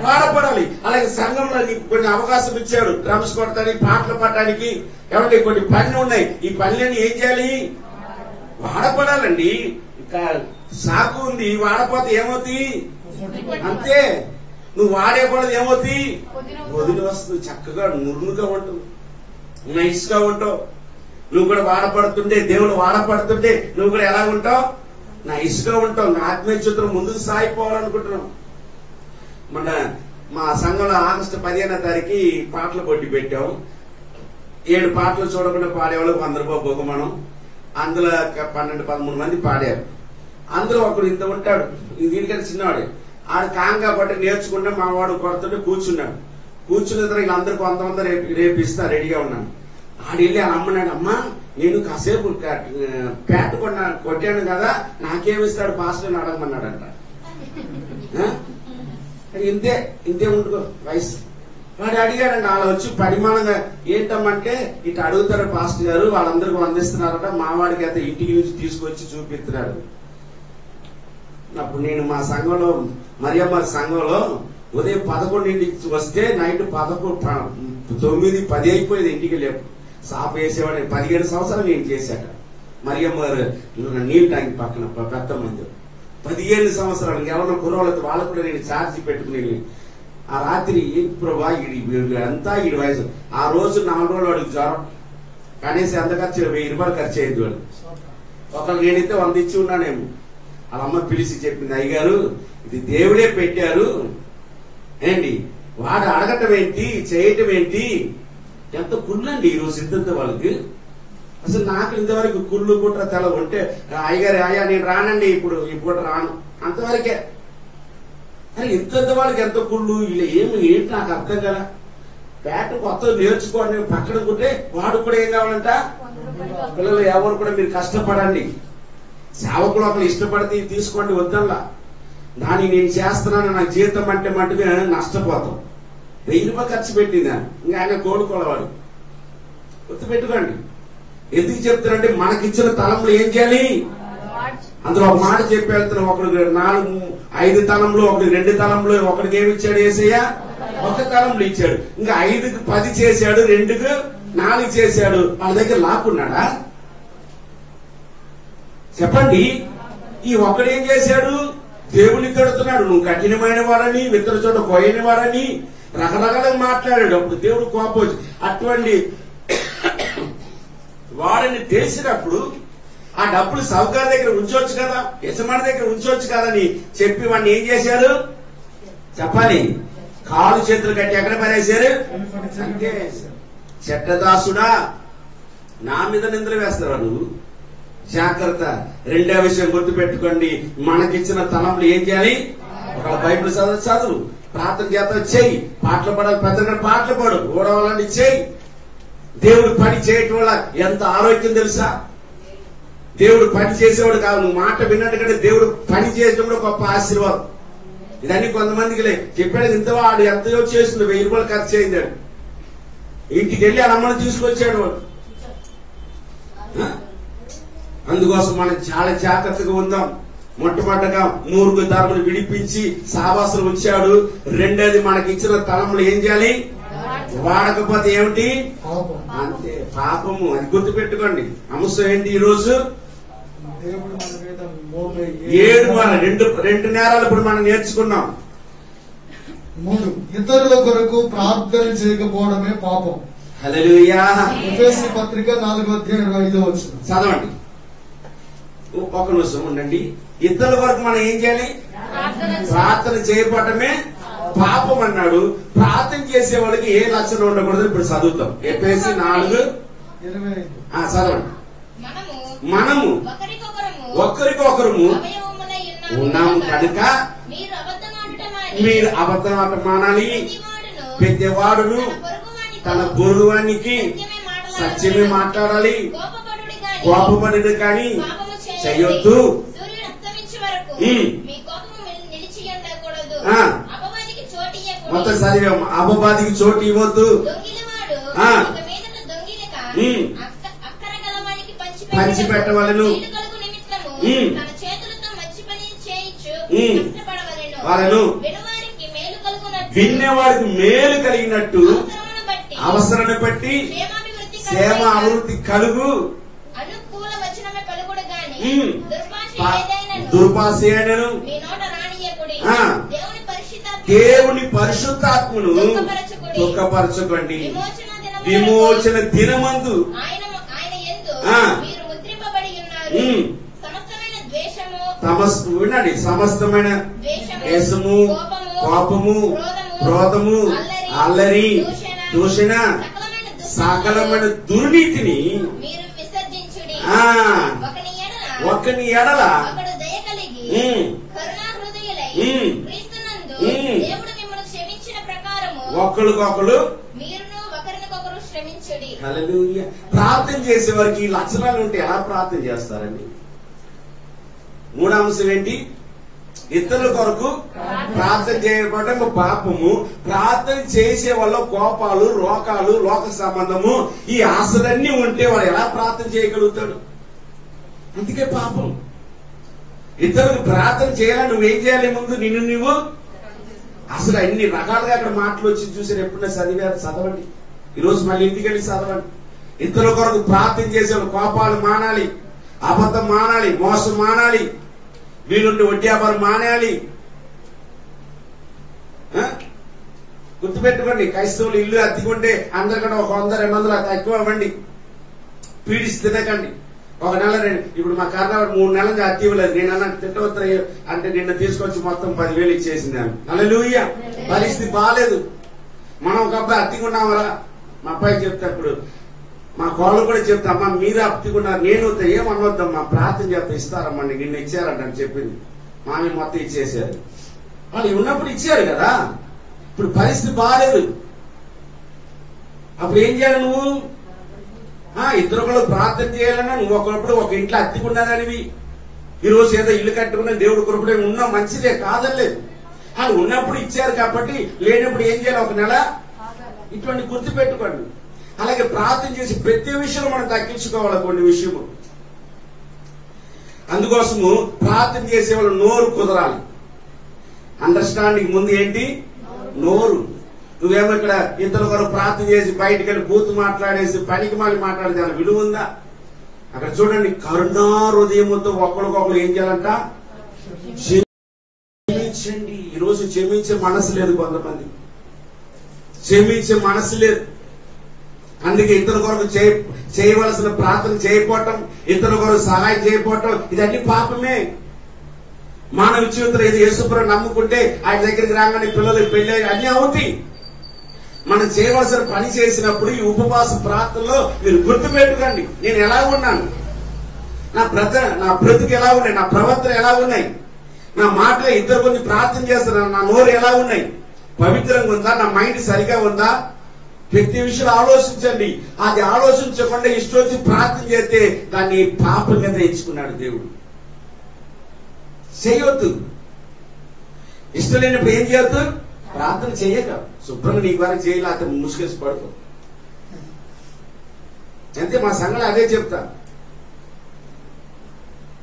వాడపడాలి. అలాగే సంఘంలో నీకు కొన్ని అవకాశం ఇచ్చాడు, డ్రమ్స్ కొట్టడానికి, పాటలు పాడడానికి, ఏమంటే కొన్ని పనులు ఉన్నాయి. ఈ పనులన్నీ ఏం చేయాలి? వాడపడాలండి. ఇంకా సాకు ఉంది, వాడపోతే ఏమవుతుంది? అంతే. నువ్వు వాడేకూడదు, ఏమవుతుంది? వదిలి వస్తుంది. చక్కగా నురునుగా ఉంటావు, నైస్ గా ఉంటావు. నువ్వు కూడా వాడపడుతుంటే, దేవుడు వాడపడుతుంటే నువ్వు కూడా ఎలా ఉంటావు? నైస్ గా ఉంటావు. ఆత్మీయ చిత్రం ముందుకు సాగిపోవాలనుకుంటున్నావు. మన మా సంఘంలో ఆగస్టు 15వ తారీఖు పాటల పోటీ పెట్టాం. 7 పాటలు చూడకుండా పాడేవాళ్ళు 100 రూపాయలు బహుమానం. అందులో 12-13 మంది పాడారు. అందులో ఒకడు ఇంత ఉంటాడు, దీనికంటే చిన్నవాడే. ఆడు కాంగా పట్టి నేర్చుకుంటే మా వాడు కొడుతుంటే కూర్చున్నాడు. కూర్చున్న తర్వాత వీళ్ళందరూ కొంతమంది రేపు ఇస్తా రెడీగా ఉన్నాను. ఆడు వెళ్ళి అమ్మన్నాడు, అమ్మా నేను కాసేపు పేట కొట్టాను కదా, నాకేమిస్తాడు పాస్టర్ అడగమన్నాడంట. ఇంతే ఉండుకో వయసు. వాడు అడిగాడండి, వాళ్ళు వచ్చి పరిమాణంగా ఏంటమ్మంటే ఇటు అడుగుతారు పాస్టర్ గారు, వాళ్ళందరికీ అందిస్తున్నారట, మావాడికి అయితే ఇంటికి నుంచి తీసుకొచ్చి చూపిస్తున్నాడు. అప్పుడు నేను మా సంఘంలో మరియమ్మ సంఘంలో ఉదయం 11ంటికి వస్తే నైట్ 9-10 అయిపోయేది ఇంటికి లేపు. సాపు వేసేవాడు. 17 సంవత్సరాలు నేను చేశాక మరియమ్మ నీళ్ళు ట్యాంక్ పక్కన పెద్ద మంది 17 సంవత్సరాలు. ఎవరన్నా కుర్రోళ్ళతో వాళ్ళకు కూడా నేను ఛార్జీ పెట్టుకుని ఆ రాత్రి ప్రభా అంతా ఈ వయసు. ఆ రోజు 4 రోజులు వాడికి జ్వరం, కనీసం ఎంత ఖర్చు? 1000 రూపాయలు ఖర్చు అయ్యింది వాడు. ఒకళ్ళు నేనైతే 100 ఇచ్చి ఉన్నానేమో. వాళ్ళ అమ్మ పిలిచి చెప్పింది, అయ్యగారు ఇది దేవుడే పెట్టారు ఏంటి, వాడు అడగటం ఏంటి, చేయటం ఏంటి? ఎంత కుళ్ళండి ఈరోజు ఇంత వాళ్ళకి. అసలు నాకు ఇంతవరకు కుళ్ళు కుట్ర తెల ఉంటే అయ్యగారు అయ్యా నేను రానండి ఇప్పుడు ఈ పూట రాను అంతవరకే. అని ఇంత వాళ్ళకి ఎంత కుళ్ళు, ఇలా ఏంటి నాకు అర్థం కదా. పేట కొత్త నేర్చుకోండి పక్కన ఉంటే వాడు కూడా ఏం కావాలంట? పిల్లలు ఎవరు కూడా మీరు కష్టపడండి, సేవకులు ఒకరు ఇష్టపడితే తీసుకోండి వద్దల్లా. దాన్ని నేను చేస్తున్నాను నాకు జీతం అంటే మట్టుకు నష్టపోతాం. 1000 రూపాయలు ఖర్చు పెట్టిందాన్ని ఇంకా ఆయన కోడుకోవాడు. గుర్తుపెట్టుకోండి. ఎందుకు చెప్తారంటే మనకిచ్చిన తలంలో ఏం చేయాలి? అందులో ఒక మాట చెప్పి వెళ్తున్నాం. ఒకడు 5 తలంలో, ఒకటి 2 తలంలో, ఒకడికి ఏమి ఇచ్చాడు యేసయ్య? 1 తలంలో ఇచ్చాడు. ఇంకా 5కి 10 చేశాడు, 2కి 4 చేశాడు. వాళ్ళ దగ్గర లాక్కున్నాడా? చెప్పండి. ఈ ఒక్కడేం చేశాడు? దేవుని తిడుతున్నాడు, నువ్వు కఠినమైన వాడని, ఇతర చోట కోయని వాడని రకరకాలుగా మాట్లాడాడు. అప్పుడు దేవుడు కోపం వచ్చి అటువంటి వాడని తెలిసినప్పుడు ఆ డబ్బులు సౌకర్య దగ్గర ఉంచవచ్చు కదా, యజమాని దగ్గర ఉంచవచ్చు కదని చెప్పి వాడిని ఏం చేశాడు? చెప్పాలి. కాలు చేతులు కట్టి ఎక్కడ పడేశారు? అంటే చెడ్డదాసుడా నా మీద నిందలు వేస్తావా నువ్వు? జాగ్రత్త. 2వ విషయం గుర్తు పెట్టుకోండి, మనకిచ్చిన తలంలో ఏం చేయాలి? ఒక బైబిల్ చదువు, ప్రార్థన చేత చెయ్యి, పాటలు పాడాలి, పెద్దగా పాటలు పాడు, ఓడవాలని చెయ్యి. దేవుడు పని చేయటం వల్ల ఎంత ఆరోగ్యం తెలుసా? దేవుడు పని చేసేవాడు కాదు, నువ్వు మాట విన్నట్టుకంటే దేవుడు పని చేయడం కూడా గొప్ప ఆశీర్వాదం. ఇదన్నీ కొంతమందికి చెప్పాడు. ఇంత వాడు ఎంతో చేస్తుంది, 1000 రూపాయలు ఖర్చు అయిందాడు. ఇంటికి వెళ్ళి ఆ అమ్మను తీసుకొచ్చాడు వాడు. అందుకోసం మనం చాలా జాగ్రత్తగా ఉందాం. మొట్టమొదటగా మూర్ఖ ధర్మను విడిపించి సావాసులు వచ్చాడు. 2వది మనకి ఇచ్చిన తలంలో ఏం చేయాలి? వాడకపోతే ఏమిటి? అంతే, పాపము. అది గుర్తు పెట్టుకోండి. అంశం ఏంటి ఈరోజు? 2 నేరాలు ఇప్పుడు మనం నేర్చుకున్నాం. 3 ఇతరుల కొరకు ప్రార్థన చేయకపోవడమే పాపం. హల్లెలూయా. ఎఫెసీ పత్రిక 4:25 చదవండి. ఒక నిమిషం ఉండండి. ఇతరుల వరకు మనం ఏం చేయాలి? ప్రార్థన చేయబడమే పాపం అన్నాడు. ప్రార్థన చేసే వాళ్ళకి ఏ లక్షణం ఉండకూడదు ఇప్పుడు చదువుతాం. ఎఫెసీ 4:25 చదవండి. మనము ఒకరికొకరము ఉన్నాము కనుక మీరు అబద్ధం ఆట మానాలి. పెద్దవాడును తన పొరుగువానికి సత్యమే మాట్లాడాలి. కోపపడి కానీ చెయ్యొద్దు. మొత్తం చదివాం. అపవాదికి చోటు ఇవ్వద్దు. పంచిపెట్టవలెను. తన చేతులతో మంచి పని చేయించు కష్టపడవలెను. వాళ్ళను వినేవాడికి మేలు కలిగినట్టు అవసరాన్ని బట్టి క్షేమ అభివృద్ధి కలుగు. అనుకూల వచనమే కలుగుడు గాని దుర్భాష అయినను మీ నోట రానియకుడి. దేవుని పరిశుద్ధాత్మను దుఃఖపరచకండి. విమోచన దినమందు ఆయన యందు మీరు ముద్రింపబడి ఉన్నారు. సమస్తమైన ద్వేషము వినండి, సమస్తమైన ద్వేషము, కోపము, క్రోధము, అల్లరి, దూషణ, సకలమైన దుర్నీతిని మీరు విసర్జించుడి. ఒకని ఎడల ఒకడు దయ కలిగి కరుణా హృదయులై క్రీస్తునందు దేవుడు మిమ్మల్ని క్షమించిన ప్రకారము ఒకరికొకరు మీరును ఒకరినొకరు క్షమించుడి. హల్లెలూయా. ప్రార్థన చేసే వారికి ఈ లక్షణాలు ఉంటే ఎలా ప్రార్థన చేస్తారండి? మూడో అంశం ఏంటి? ఇతరుల కొరకు ప్రార్థన చేయబడటం పాపము. ప్రార్థన చేసే వాళ్ళ కోపాలు, రోగాలు, లోక సంబంధము, ఈ ఆశలన్నీ ఉంటే వాడు ఎలా ప్రార్థన చేయగలుగుతాడు? అందుకే పాపం. ఇతరులకు ప్రార్థన చేయాలని నువ్వేం చేయాలి? ముందు నిన్ను నువ్వు అసలు అన్ని రకాలుగా అక్కడ మాటలు వచ్చి చూసారు. ఎప్పుడైనా చదవండి. ఈరోజు మళ్ళీ ఇంటికి వెళ్ళి చదవండి. ఇతరుల కొరకు ప్రార్థన చేసే కోపాలు మానాలి, అబద్ధం మానాలి, మోసం మానాలి, వీలుండి వడ్డీ వ్యాపారం మానేయాలి. గుర్తుపెట్టుకోండి, క్రైస్తవులు ఇల్లు అద్దెకుంటే అందరికంటే 100-200 తక్కువ ఇవ్వండి. పీడిసి తినకండి. ఒక నెల ఇప్పుడు మా కర్ణాటక 3 నెలల నుంచి అద్దె ఇవ్వలేదు. నేను అన్న తిట్టవద్దు అంటే నిన్న తీసుకొచ్చి మొత్తం 10,000 ఇచ్చేసింది ఆమె. హల్లెలూయా. పరిస్థితి బాగాలేదు. మనం ఒక అబ్బాయి అద్దెకున్నామరా, మా అబ్బాయికి చెప్తే అప్పుడు మా కోళ్ళు కూడా చెప్తా, అమ్మా మీరు అప్పుకున్నారు, నేను ఏమనొద్దమ్మా, ప్రార్థన చేస్తా ఇస్తారమ్మా, నిన్న ఇచ్చారంట అని చెప్పింది. మామి మొత్తం ఇచ్చేసారు. వాళ్ళు ఉన్నప్పుడు ఇచ్చారు కదా. ఇప్పుడు పరిస్థితి బాగాలేదు. అప్పుడు ఏం చేయాలి? నువ్వు ఇద్దరు ప్రార్థన చేయాలన్నా నువ్వు ఒకప్పుడు ఒక ఇంట్లో అద్దెకున్నదానివి. ఈరోజు ఏదో ఇల్లు కట్టుకున్నా దేవుడి కృపడే ఉన్నా మంచిదే, కాదలేదు. వాళ్ళు ఉన్నప్పుడు ఇచ్చారు కాబట్టి, లేనప్పుడు ఏం చేయాలి? ఒక నెల ఇటువంటి గుర్తు పెట్టుకోండి. అలాగే ప్రార్థన చేసి ప్రతి విషయంలో మనం తగ్గించుకోవాలి కొన్ని విషయము. అందుకోసము ప్రార్థన చేసే వాళ్ళు నోరు కుదరాలి. అండర్స్టాండింగ్ ముందు ఏంటి? నోరు. నువ్వేమో ఇక్కడ ఇద్దరు కొరకు ప్రార్థన చేసి బయటికి వెళ్ళి బూత్ మాట్లాడేసి పనికి మళ్ళీ మాట్లాడితే అలా విలువ ఉందా? అక్కడ చూడండి, కరుణా హృదయముతో ఒకరికొకరు ఏం చేయాలంట? క్షమించండి. ఈరోజు క్షమించే మనసు లేదు కొంతమంది, క్షమించే మనసు లేదు. అందుకే ఇతరుల కొరకు చేయవలసిన ప్రార్థన చేయకపోవటం, ఇతరుల కొరకు సహాయం చేయకపోవటం, ఇదన్నీ పాపమే. మానవ జీవితంలో ఏదో యేసుప్రభువుని నమ్ముకుంటే ఆయన దగ్గరికి రాగానే పిల్లలు పెళ్ళి అన్ని అవుతాయి. మనం చేయవలసిన పని చేసినప్పుడు ఈ ఉపవాస ప్రార్థనలో మీరు గుర్తుపెట్టుకోండి, నేను ఎలా ఉన్నాను, నా బ్రతుకు ఎలా ఉన్నాయి, నా ప్రవర్తన ఎలా ఉన్నాయి, నా మాటలో ఇద్దరు కొన్ని ప్రార్థన చేస్తున్నాను, నా నోరు ఎలా ఉన్నాయి, పవిత్రంగా ఉందా, నా మైండ్ సరిగా ఉందా? ప్రతి విషయం ఆలోచించండి. అది ఆలోచించకుండా ఇష్టం వచ్చి ప్రార్థన చేస్తే దాన్ని పాపంగా తెచ్చుకున్నాడు దేవుడు. చేయొద్దు. ఇష్టం లేనప్పుడు ఏం చేయొద్దు? ప్రార్థన చేయక శుభ్రంగా నీకు వరకు చేయాలి, అతను ముసుగేసి పడుకో. అంతే, మా సంఘంలో అదే చెప్తా.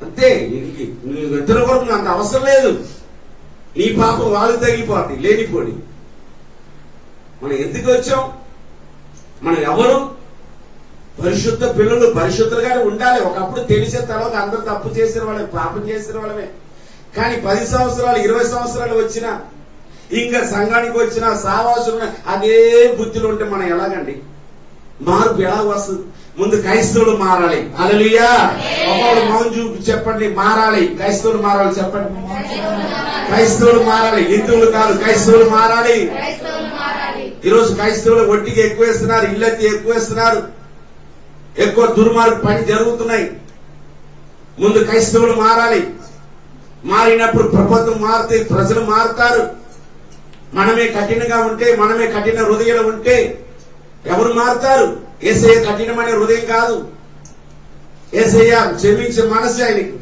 అంతే, ఇద్దరు కొరకు అంత అవసరం లేదు. నీ పాపం వాళ్ళు తగిలిపోతాయి, లేనిపోడి. మనం ఎందుకు వచ్చాం? మనం ఎవరు? పరిశుద్ధ పిల్లలు, పరిశుద్ధులుగానే ఉండాలి. ఒకప్పుడు తెలిసే తర్వాత అందరూ తప్పు చేసిన వాళ్ళే, పాపం చేసిన వాళ్ళమే. కానీ 10 సంవత్సరాలు 20 సంవత్సరాలు వచ్చినా, ఇంకా సంఘానికి వచ్చినా, సావాసులు అదే బుద్ధిలో ఉంటే మనం ఎలాగండి? మార్పు ఎలా వస్తుంది? ముందు క్రైస్తవులు మారాలి. హల్లెలూయా. ఒకళ్ళు మౌన్ చూపి చెప్పండి, మారాలి. క్రైస్తవులు మారాలి చెప్పండి. క్రైస్తవులు మారాలి, హిందువులు కాదు, క్రైస్తవులు మారాలి. ఈరోజు క్రైస్తవులు వడ్డీకి ఎక్కువ వేస్తున్నారు, ఇళ్ళకి ఎక్కువ వేస్తున్నారు, ఎక్కువ దుర్మార్గ పని జరుగుతున్నాయి. ముందు క్రైస్తవులు మారాలి. మారినప్పుడు ప్రభుత్వం మారితే ప్రజలు మారుతారు. మనమే కఠినంగా ఉంటే, మనమే కఠిన హృదయాలు ఉంటే ఎవరు మారుతారు? యేసయ్య కఠినమైన హృదయం కాదు. యేసయ్య క్షమించే మనసు ఆయనకి.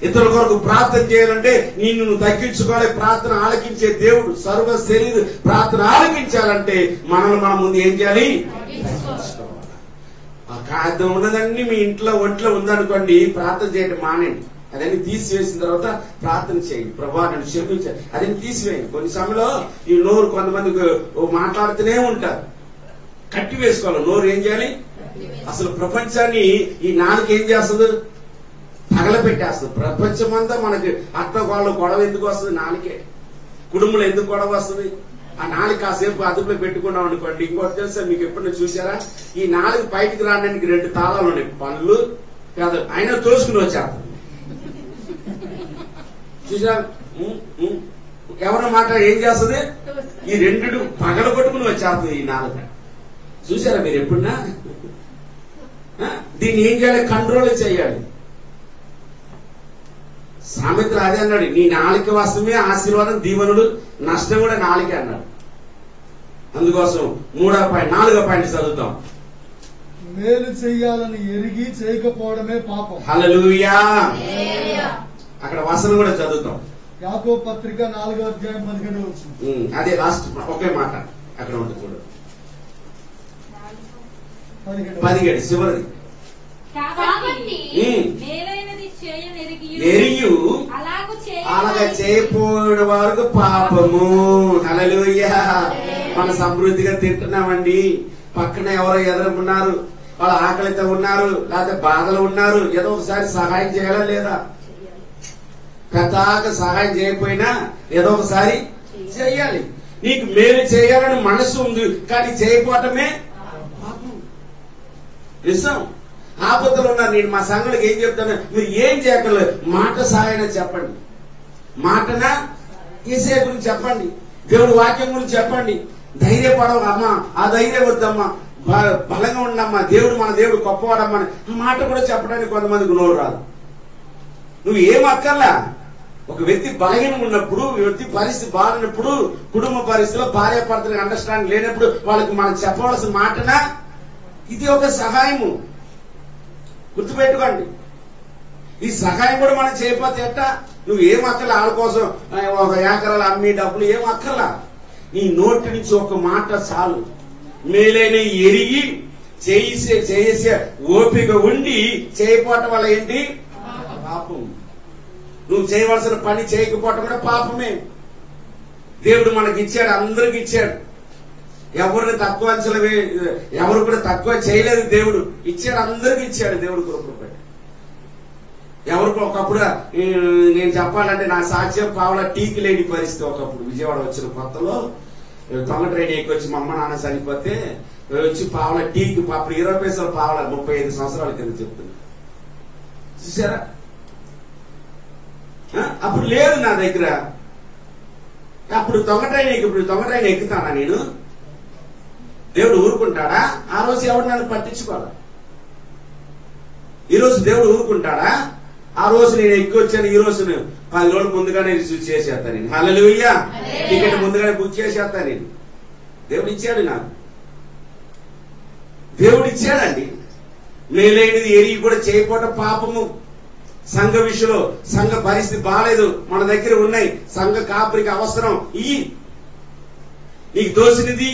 ఇతరుల కొరకు ప్రార్థన చేయాలంటే నిన్ను తగ్గించుకోవాలి. ప్రార్థన ఆలకించే దేవుడు, సర్వ శరీర ప్రార్థన ఆలకించాలంటే మనల్ని మనం ముందు ఏం చేయాలి? కాగితం ఉన్నదన్నీ మీ ఇంట్లో ఒంట్లో ఉందనుకోండి, ప్రార్థన చేయడం మానేయండి. అదన్నీ తీసివేసిన తర్వాత ప్రార్థన చేయండి. ప్రభా నన్ను క్షమించాలి, అదన్నీ తీసివేయండి. కొన్ని సమయంలో ఈ నోరు కొంతమంది మాట్లాడుతూనే ఉంటారు. కట్టి వేసుకోవాలి నోరు. ఏం చేయాలి? అసలు ప్రపంచాన్ని ఈ నాలుక ఏం చేస్తుంది? తగలపెట్టేస్తుంది. ప్రపంచమంతా మనకి అత్త వాళ్ళు గొడవ ఎందుకు వస్తుంది? నాలుకే. కుటుంబంలో ఎందుకు గొడవ వస్తుంది? ఆ నాలుగు కాసేపు అదుపులో పెట్టుకున్నాం అనుకోండి. ఇంకోటి తెలుసా మీకు, ఎప్పుడైనా చూసారా? ఈ నాలుగు బయటికి రావడానికి 2 తాళాలు ఉన్నాయి. పనులు కాదు, అయినా తోసుకుని వచ్చేస్తారు. చూసారా? ఎవరి మాట ఏం చేస్తుంది? ఈ 2 పగల కొట్టుకుని వచ్చేస్తుంది ఈ నాలుగు. చూసారా మీరు ఎప్పుడన్నా? దీన్ని ఏం చేయాలి? కంట్రోల్ చేయాలి. సామెతలు అదే అన్నాడు, నీ నాలుక వస్తమే ఆశీర్వాదం, దీవెనలు, నష్టం కూడా నాలుకే అన్నాడు. అందుకోసం 4వ పాయింట్ చదువుతాం. మేలు చెయ్యాలని ఎరిగి చేయకపోవడమే పాపం. హల్లెలూయా. అక్కడ వసనం కూడా చదువుతాం. యాకోబు పత్రిక 4వ అధ్యాయం 15వ వచనం. అదే లాస్ట్ ఒకే మాట అక్కడ ఉంటుంది చూడు. 17 చివరిది. కాబట్టి మేలైనది ఎరియు అలాగ చేయపోయిన వారికి పాపము. హల్లెలూయా. మన సమృద్ధిగా తింటున్నామండి, పక్కన ఎవరో ఎదురుకున్నారు, వాళ్ళ ఆకలితో ఉన్నారు, లేకపోతే బాధలు ఉన్నారు, ఏదో ఒకసారి సహాయం చేయాలా లేదా? పెద్దగా సహాయం చేయకపోయినా ఏదో ఒకసారి చేయాలి. నీకు మేలు చేయాలని మనసు ఉంది, కానీ చేయకపోవటమే పాపం. నిజం. ఆపదలు ఉన్నారు. నేను మా సంఘానికి ఏం చెప్తాను, మీరు ఏం చేయక్కర్లేదు, మాట సహాయం చెప్పండి. మాటనా యేసయ్య గురించి చెప్పండి, దేవుడి వాక్యం గురించి చెప్పండి. ధైర్యపడవు అమ్మా, ఆ ధైర్యం వద్దమ్మా, బలంగా ఉండమ్మా, దేవుడు మన దేవుడు గొప్పవాడమ్మా, ఆ మాట కూడా చెప్పడానికి కొంతమందికి నోరు రాదు. నువ్వు ఏం అక్కర్లా. ఒక వ్యక్తి బలహీనం ఉన్నప్పుడు, వ్యక్తి పరిస్థితి బాగున్నప్పుడు, కుటుంబ పరిస్థితిలో భార్య భర్తలకు అండర్స్టాండింగ్ లేనప్పుడు వాళ్ళకి మనం చెప్పవలసిన మాటనా ఇది ఒక సహాయము. గుర్తుపెట్టుకోండి. ఈ సహాయం కూడా మనం చేయకపోతే ఎట్టా? నువ్వు ఏం అక్కర్లా, వాళ్ళ కోసం 1 ఏకరాలు అమ్మి డబ్బులు ఏం అక్కర్లా. నీ నోటి నుంచి ఒక మాట చాలు. మేలైన ఎరిగి చేసే ఓపిక ఉండి చేయకపోవటం వల్ల ఏంటి? పాపం. నువ్వు చేయవలసిన పని చేయకపోవటం కూడా పాపమే. దేవుడు మనకి ఇచ్చాడు, అందరికి ఇచ్చాడు. ఎవరిని తక్కువ అంచనా ఎవరు కూడా తక్కువ చేయలేదు. దేవుడు ఇచ్చాడు, అందరికి ఇచ్చాడు. దేవుడు కృప. ఎవరికి ఒకప్పుడు నేను చెప్పాలంటే నా సాక్ష్యం పావుల టీకి లేని పరిస్థితి. ఒకప్పుడు విజయవాడ వచ్చిన కొత్తలో దొంగ ట్రైన్ ఎక్కొచ్చి మా అమ్మ నాన్న చనిపోతే వచ్చి పావుల టీకి అప్పుడు 20 పైసలు పావుల 35 సంవత్సరాల కింద చెప్తుంది. చూసారా? అప్పుడు లేదు నా దగ్గర. అప్పుడు దొంగ ట్రైన్ ఎక్కుతానా నేను? దేవుడు ఊరుకుంటాడా? ఆ రోజు ఎవరు నన్ను పట్టించుకోవాలి. ఈ రోజు దేవుడు ఊరుకుంటాడా? ఆ రోజు నేను ఎక్కి వచ్చాను, ఈ రోజు 10 రోజులు ముందుగానే రిసీవ్ చేసేస్తా నేను. హల్లెలూయా. టికెట్ ముందుగానే బుక్ చేసేస్తా నేను. దేవుడు ఇచ్చాడు నాకు. దేవుడు ఇచ్చాడండి. మేలైనది ఎరిగి కూడా చేయకపోవడం పాపము. సంఘ విషయంలో సంఘ పరిస్థితి బాగాలేదు, మన దగ్గర ఉన్నాయి, సంఘ కాపురికి అవసరం ఇయ్యి, నీకు దోసినది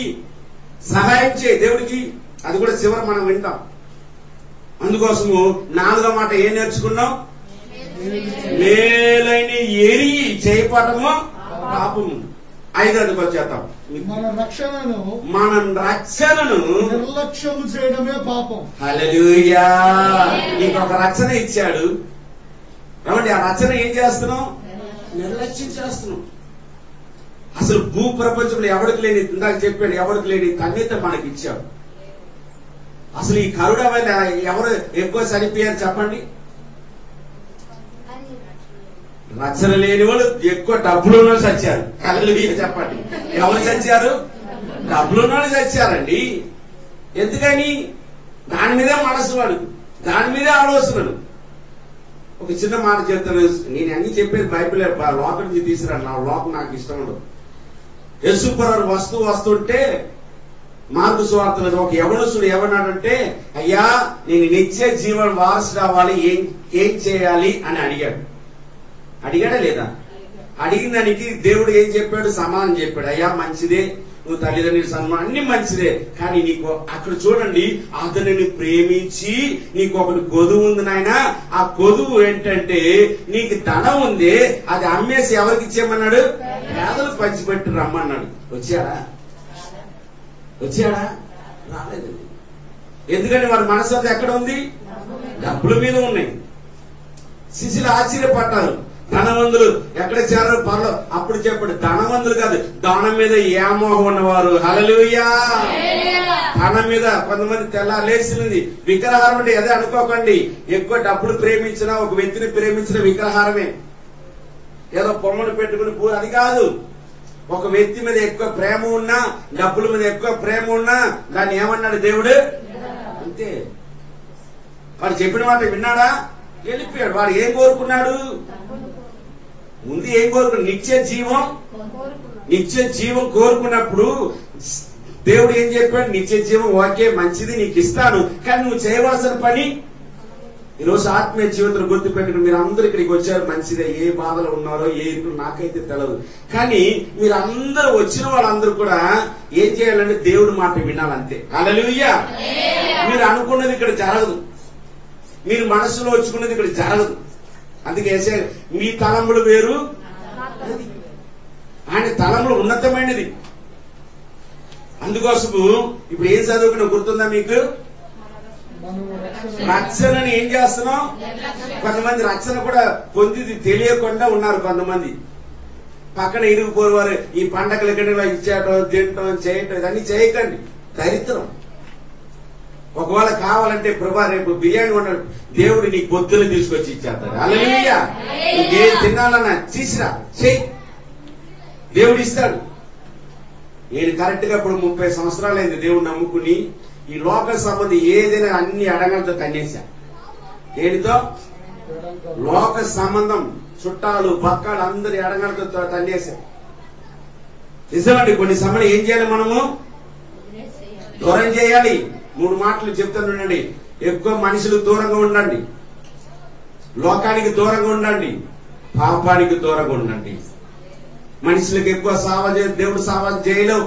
సహాయం చేయి దేవుడికి. అది కూడా చివరి మనం వింటాం. అందుకోసము 4వ మాట ఏం నేర్చుకున్నాం? మేలైన ఎరిగి చేయపడము పాపము. 5వదికి వచ్చేద్దాం. మన రక్షణను నిర్లక్ష్యం చేయడమే పాపం. హల్లెలూయా. నీకు ఒక రక్షణ ఇచ్చాడు. ఏమండి, ఆ రక్షణ ఏం చేస్తున్నాం? నిర్లక్ష్యం చేస్తున్నాం. అసలు భూ ప్రపంచంలో ఎవరికి లేని, ఇందాక చెప్పాడు, ఎవరికి లేని కన్యత మనకి ఇచ్చాడు. అసలు ఈ కరుణ వల్ల ఎవరు ఎక్కువ చనిపోయారు చెప్పండి? రక్షణ లేని వాళ్ళు ఎక్కువ డబ్బులు ఉన్న వాళ్ళు చచ్చారు. హల్లెలూయా చెప్పండి. ఎవరు చచ్చారు? డబ్బులున్న వాళ్ళు చచ్చారండి. ఎందుకని? దాని మీదే మనసు వాడు, దాని మీదే ఆలోచనలు. ఒక చిన్న మాట చెప్తాను. నేను అన్ని చెప్పేది బైబిల్ లోకం నుంచి తీసుకురాను. నా లోకం నాకు ఇష్టం ఉండదు. యేసుప్రభు వస్తుంటే మార్కు సువార్తలో ఒక యవనస్తుడు ఏమన్నాడంటే, అయ్యా నేను నిత్య జీవన వారసుడు అవ్వాలి, ఏం చేయాలి అని అడిగాడు. అడిగాడా లేదా? అడిగిన దానికి దేవుడు ఏం చెప్పాడు? సమాధానం చెప్పాడు. అయ్యా మంచిదే, నువ్వు తల్లిదండ్రుల సన్మానం అన్ని మంచిదే. కానీ నీకు అక్కడ చూడండి, అతనిని ప్రేమించి నీకు ఒకటి కొదువు ఉంది నాయన. ఆ కొదువు ఏంటంటే నీకు ధనం ఉంది, అది అమ్మేసి ఎవరికి ఇచ్చేయమన్నాడు? పేదలకు పంచిపెట్టి రమ్మన్నాడు. వచ్చాడా? రాలేదండి. ఎందుకంటే వాడి మనసు అంతా ఎక్కడ ఉంది? డబ్బుల మీద ఉన్నాయి. శిష్యులు ఆశ్చర్యపడ్డారు. ధనవంతులు ఎక్కడ చేరారు? పర్లో. అప్పుడు చెప్పాడు, ధనవంతులు కాదు, దానం మీద వ్యామోహం ఉన్నవారు. హల్లెలూయా. ధనం మీద కొంతమంది తెల్లాలేసింది. విగ్రహారం అంటే అదే అనుకోకండి. ఎక్కువ డబ్బులు ప్రేమించినా, ఒక వ్యక్తిని ప్రేమించిన విగ్రహారమే. ఏదో పొమ్మను పెట్టుకుని అది కాదు. ఒక వ్యక్తి మీద ఎక్కువ ప్రేమ ఉన్నా, డబ్బుల మీద ఎక్కువ ప్రేమ ఉన్నా దాన్ని ఏమన్నాడు దేవుడు? అంతే. వాడు చెప్పిన మాట విన్నాడా? వెళ్ళిపోయాడు. వాడు ఏం కోరుకున్నాడు? ముందు ఏం కోరుకున్నాడు? నిత్య జీవం కోరుకున్నప్పుడు దేవుడు ఏం చెప్పాడు? నిత్య జీవం ఓకే, మంచిది, నీకు ఇస్తాను. కానీ నువ్వు చేయవలసిన పని. ఈరోజు ఆత్మీయ జీవితం గుర్తు పెట్టుకుని మీరు అందరూ ఇక్కడికి వచ్చారు, మంచిదే. ఏ బాధలు ఉన్నారో ఏ ఇరుకులు నాకైతే తెలియదు. కానీ మీరు అందరూ వచ్చిన వాళ్ళందరూ కూడా ఏం చేయాలంటే దేవుడి మాట వినాలంతే. హల్లెలూయా. మీరు అనుకున్నది ఇక్కడ జరగదు, మీరు మనసులో వచ్చుకున్నది ఇక్కడ జరగదు. అందుకే మీ తలంపులు వేరు, ఆయన తలంపులు ఉన్నతమైనది. అందుకోసము ఇప్పుడు ఏం చదువుకున్నా గుర్తుందా మీకు? రక్షణని ఏం చేస్తున్నాం? కొంతమంది రక్షణ కూడా పొందిది తెలియకుండా ఉన్నారు. కొంతమంది పక్కన ఇరుగుపోరు వారు ఈ పండగల గడిలో ఇచ్చేయటం, తినటం, చేయటం ఇదన్నీ చేయకండి. దరిద్రం. ఒకవేళ కావాలంటే ప్రభా రేపు బిర్యానీ వండాలి, దేవుడు నీకు పొద్దున తీసుకొచ్చి ఇచ్చేస్తాడు. హల్లెలూయా. ఏం తినాలన్నా తీసిరా, చెయ్యి, దేవుడు ఇస్తాడు. నేను కరెక్ట్ గా ఇప్పుడు 30 సంవత్సరాలైంది దేవుడు నమ్ముకుని. ఈ లోక సంబంధి ఏదైనా అన్ని అడగలతో తన్నేశా. ఏడితో? లోక సంబంధం, చుట్టాలు పక్కాలు అందరి అడగలతో తన్నేశా. నిజమండి. కొన్ని సమయంలో ఏం చేయాలి? మనము దూరం చేయాలి. 3 మాటలు చెప్తానండి. ఎక్కువ మనుషులు దూరంగా ఉండండి, లోకానికి దూరంగా ఉండండి, పాపానికి దూరంగా ఉండండి. మనుషులకు ఎక్కువ దేవుడు సావాసం చేయలేవు.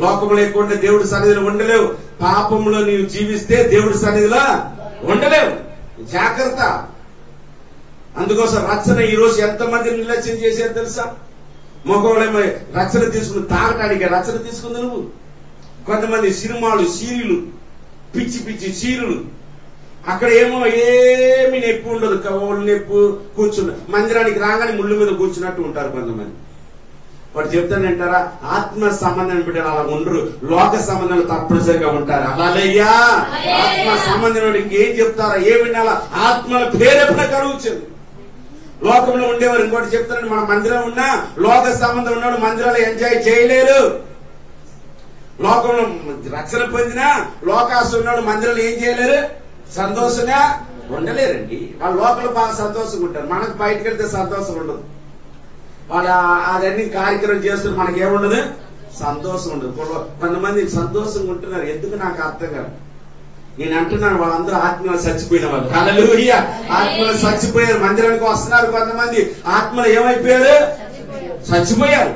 లోకంలో ఎక్కువ ఉంటే దేవుడి సన్నిధిలో ఉండలేవు. పాపంలో నీవు జీవిస్తే దేవుడి సన్నిధిలో ఉండలేవు. జాగ్రత్త. అందుకోసం రక్షణ ఈ రోజు ఎంతమంది నిర్లక్ష్యం చేశారు తెలుసా? మగవాళ్ళేమో రక్షణ తీసుకుని తాగటానికి రక్షణ తీసుకుంది నువ్వు. కొంతమంది సినిమాలు, సీరియలు, పిచ్చి పిచ్చి సీరియలు. అక్కడ ఏమో ఏమి నొప్పి ఉండదు, ఒళ్ళు నొప్పి. కూర్చున్న మందిరానికి రాగానే ముళ్ళు మీద కూర్చున్నట్టు ఉంటారు కొంతమంది. వాడు చెప్తానంటారా? ఆత్మ సంబంధం బిడ్డలు అలా ఉండరు, లోక సంబంధాలు తప్పనిసరిగా ఉంటారు. అలాయ్యా. ఆత్మ సంబంధం ఏం చెప్తారా? ఏ వినాలా? ఆత్మల ప్రేరేపణ కలుగుతుంది. లోకంలో ఉండేవారు ఇంకోటి చెప్తారండి, మన మందిరం ఉన్నా లోక సంబంధం ఉన్నాడు మందిరాలు ఎంజాయ్ చేయలేరు. లోకంలో రక్షణ పొందినా లోకాసు ఉన్నాడు మందిరాలు ఏం చేయలేరు, సంతోషంగా ఉండలేరండి. వాళ్ళు లోపల బాగా సంతోషంగా ఉంటారు, మనకు బయటకు వెళ్తే సంతోషం ఉండదు. వాళ్ళు అదన్నీ కార్యక్రమం చేస్తున్నారు, మనకేముండదు, సంతోషం ఉండదు. కొంతమంది సంతోషంగా ఉంటున్నారు, ఎందుకు నాకు అర్థం కాదు. నేను అంటున్నాను, వాళ్ళందరూ ఆత్మలు చచ్చిపోయిన వాళ్ళు. హల్లెలూయా. ఆత్మలు చచ్చిపోయారు, మందిరానికి వస్తున్నారు. కొంతమంది ఆత్మలు ఏమైపోయారు, చచ్చిపోయారు.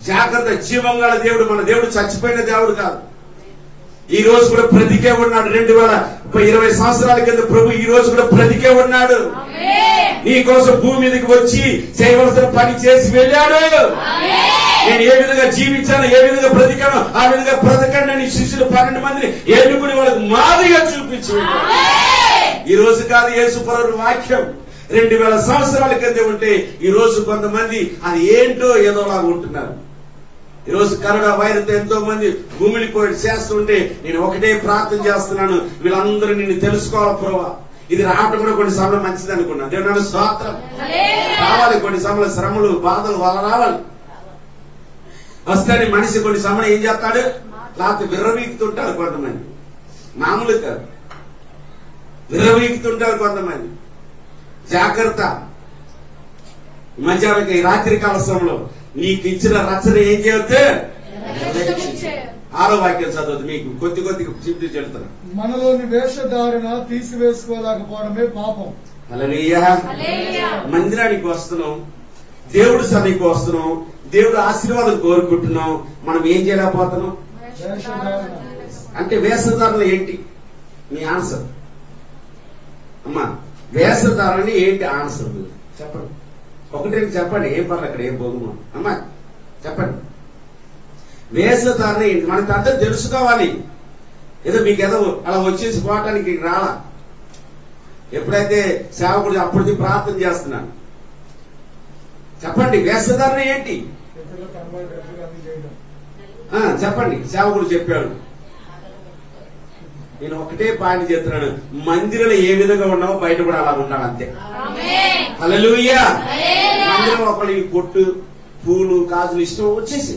జాగ్రత్త. జీవం గల దేవుడు మన దేవుడు, చచ్చిపోయిన దేవుడు కాదు. ఈ రోజు కూడా బ్రతికే ఉన్నాడు. 2020 సంవత్సరాల కింద ప్రభు ఈ రోజు కూడా బ్రతికే ఉన్నాడు. నీ కోసం భూమి మీదకి వచ్చి చేయవలసిన పని చేసి వెళ్ళాడు. నేను ఏ విధంగా జీవించాను, ఏ విధంగా బ్రతికాను, ఆ విధంగా బ్రతకండి అని శిష్యులు 12 మందిని ఎన్నుకుని వాళ్ళకి మాదిరిగా చూపించి ఈ రోజు కాదు యేసు ప్రభువు వాక్యం 2000 సంవత్సరాల కింద ఉంటే ఈ రోజు కొంతమంది అది ఏంటో ఏదోలాగా ఉంటున్నారు. ఈ రోజు కరోనా వైరస్ ఎంతో మంది భూమిలిపోయి చేస్తుంటే నేను ఒకటే ప్రార్థన చేస్తున్నాను, వీళ్ళందరూ నిన్ను తెలుసుకోవాలి ప్రభువా. ఇది రావటం కూడా కొన్ని సమయంలో మంచిది అనుకున్నాను. దేవుని స్తోత్రం. రావాలి కొన్ని సమయంలో శ్రమలు, బాధలు వాళ్ళ రావాలి. వస్తాని మనిషి కొన్ని సమయం ఏం చేస్తాడు, లేకపోతే విర్రవీగుతుంటారు కొంతమంది. మామూలు కాదు, విర్రవీగుతుంటారు కొంతమంది. జాగ్రత్త. మధ్యాహ్నం ఈ రాత్రి కాల సమయంలో నీకు ఇచ్చిన రచన ఏం చేయొద్దు. 6వ వాక్యం చదవద్దు, మీకు కొద్ది కొద్దిగా చెప్తూ చెప్తాను. మనలోని వేషధారణ తీసివేసుకోలేకపోవడమే పాపం. హల్లెలూయా. మందిరానికి వస్తున్నాం, దేవుడు సన్నిధికి వస్తున్నాం, దేవుడు ఆశీర్వాదం కోరుకుంటున్నాం, మనం ఏం చేయలేకపోతున్నాం? అంటే వేషధారణ ఏంటి మీ ఆన్సర్? అమ్మా వేషధారణ ఏంటి ఆన్సర్? చెప్పండి, ఒకటి చెప్పండి. ఏం పర్లేదు, అక్కడ ఏం పోదు అమ్మా, చెప్పండి. వేషధారణ ఏంటి మనకు అందరూ తెలుసుకోవాలి. ఏదో మీకు ఏదో అలా వచ్చేసి పోవటానికి రాలా. ఎప్పుడైతే సేవకుడు అప్పుడు ప్రార్థన చేస్తున్నాను, చెప్పండి వేషధారణ ఏంటి? చెప్పండి. సేవకుడు చెప్పాడు, నేను ఒకటే పాయింట్ చెప్తున్నాను, మందిరంలో ఏ విధంగా ఉన్నావో బయట కూడా అలా ఉండాలి, అంతే. హల్లెలూయా. మందిరం ఒకటి పొట్టు పూలు గాజులు ఇష్టం వచ్చేసి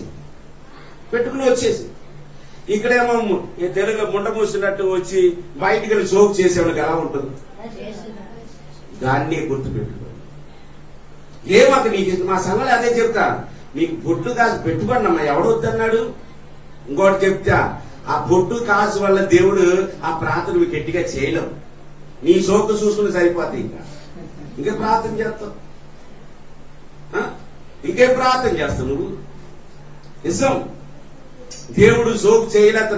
పెట్టుకుని వచ్చేసి, ఇక్కడేమో తెలుగు ముండ మూసినట్టు వచ్చి బయటికి వెళ్ళి జోక్ చేసేవాళ్ళకి ఎలా ఉంటుంది? దాన్ని గుర్తు పెట్టుకోండి. ఏమాక నీకు మా సంఘంలో అదే చెప్తా, నీకు బొట్టు కాసు పెట్టుకోండి అమ్మా, ఎవడు వద్దన్నాడు? ఇంకోటి చెప్తా, ఆ బొట్టు కాసు వల్ల దేవుడు ఆ ప్రార్థన మీకు గట్టిగా చేయలేవు. నీ సోకు చూసుకుని సరిపోతుంది. ఇంకా ప్రార్థన చేస్తావు, ఇంకేం ప్రార్థన చేస్తావు నువ్వు? నిజం, దేవుడు సోకు చేయలేక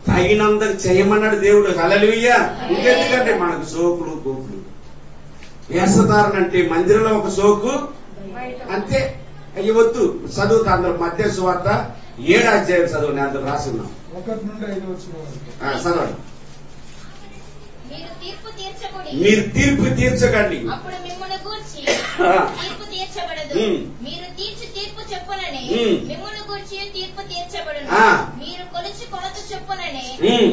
తగినంత చేయమన్నాడు దేవుడు. హల్లెలూయా. ఇంకెందుకంటే మనకు సోకులు కోకులు. వేషధారణ అంటే మందిరంలో ఒక సోకు అంతే. అయ్యి వద్దు, చదువుతా అందరూ మత్తయి సువార్త 7వ అధ్యాయం చదువు, నేను అందరూ రాసి ఉన్నాం. 1 నుండి 5 వచనాలు చదవండి. మీరు తీర్పు తీర్చకండి, అప్పుడు మిమ్మును గూర్చి తీర్పు తీర్చబడదు. మీరు తీర్పు చెప్పుననే మిమ్మును గూర్చి తీర్పు తీర్చబడును. మీరు కొలిచి కొలత చెప్పుననే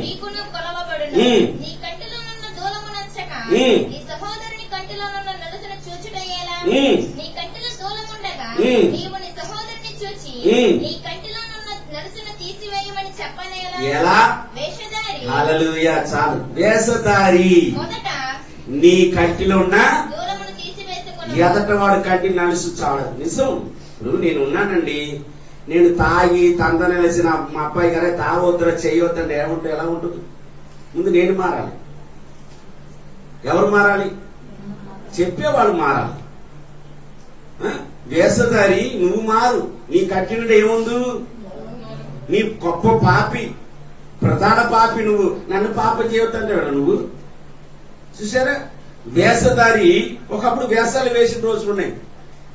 మీకును కొలవబడును. నీ కంటిలోనున్న దూలమునంచక నీ సహోదరుని కంటిలోనున్న నలుసును చూచుటయేలా? నీ కంటిలో దూలముండగా నీవు నీ సహోదరుని చూచి నీ కంటిలోనున్న నలుసును తీసివేయమని చెప్పనేలా? ఎలా? వేషధారి. హల్లెలూయా. చాలు. వేషధారి మొదట నీ కంటిలో ఉన్న దూలమును తీసివేసుకుని ఎదట వాడు కంటి నలుసు చాలు. నిజం. ఇప్పుడు నేను ఉన్నానండి, నేను తాగి తందనలేసిన మా అబ్బాయి గారే తాగొద్దురా చేయొద్దండి ఏముంటే ఎలా ఉంటుంది? ముందు నేను మారాలి. ఎవరు మారాలి? చెప్పేవాళ్ళు మారాలి. వేషధారి నువ్వు మారు. నీ కంటి నుండి ఏముందు? నీ గొప్ప పాపి, ప్రధాన పాపి నువ్వు. నన్ను పాపం చేయొద్దంటే నువ్వు చూసారా? వేషధారి ఒకప్పుడు వేషాలు వేసిన రోజులున్నాయి.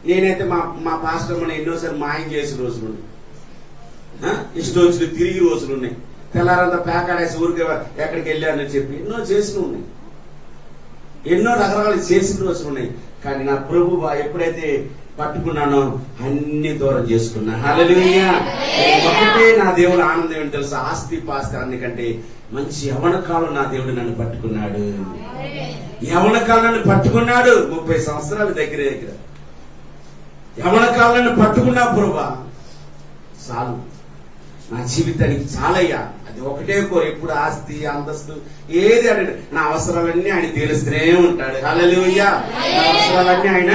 నేనైతే మా పాస్టర్ మన ఎన్నోసార్లు మాయం చేసిన రోజులున్నాయి. ఇష్టం వచ్చిన తిరిగి రోజులున్నాయి. తెల్లారంతా పేకాడేసి ఊరికి ఎక్కడికి వెళ్ళానని చెప్పి ఎన్నో చేసిన ఉన్నాయి. ఎన్నో రకరకాలు చేసిన రోజులు ఉన్నాయి. కానీ నా ప్రభు ఎప్పుడైతే పట్టుకున్నానో అన్ని దూరం చేసుకున్నా. హల్లెలూయా. ఒకటే నా దేవుడు ఆనందం ఏంటి తెలుసా? ఆస్తి పాస్తి అన్నికంటే మంచి యవన కాలం నా దేవుడు నన్ను పట్టుకున్నాడు. యవన కాలం నన్ను పట్టుకున్నాడు. 30 సంవత్సరాల దగ్గర యవన కాలం నన్ను పట్టుకున్నా ప్రభా, చాలు నా జీవితానికి చాలయ్యా. అది ఒకటే కోరు. ఎప్పుడు ఆస్తి అంతస్తు ఏది అంటే నా అవసరాలన్నీ ఆయన తీరుస్తూనే ఉంటాడు. హల్లెలూయా. నా అవసరాలన్నీ ఆయన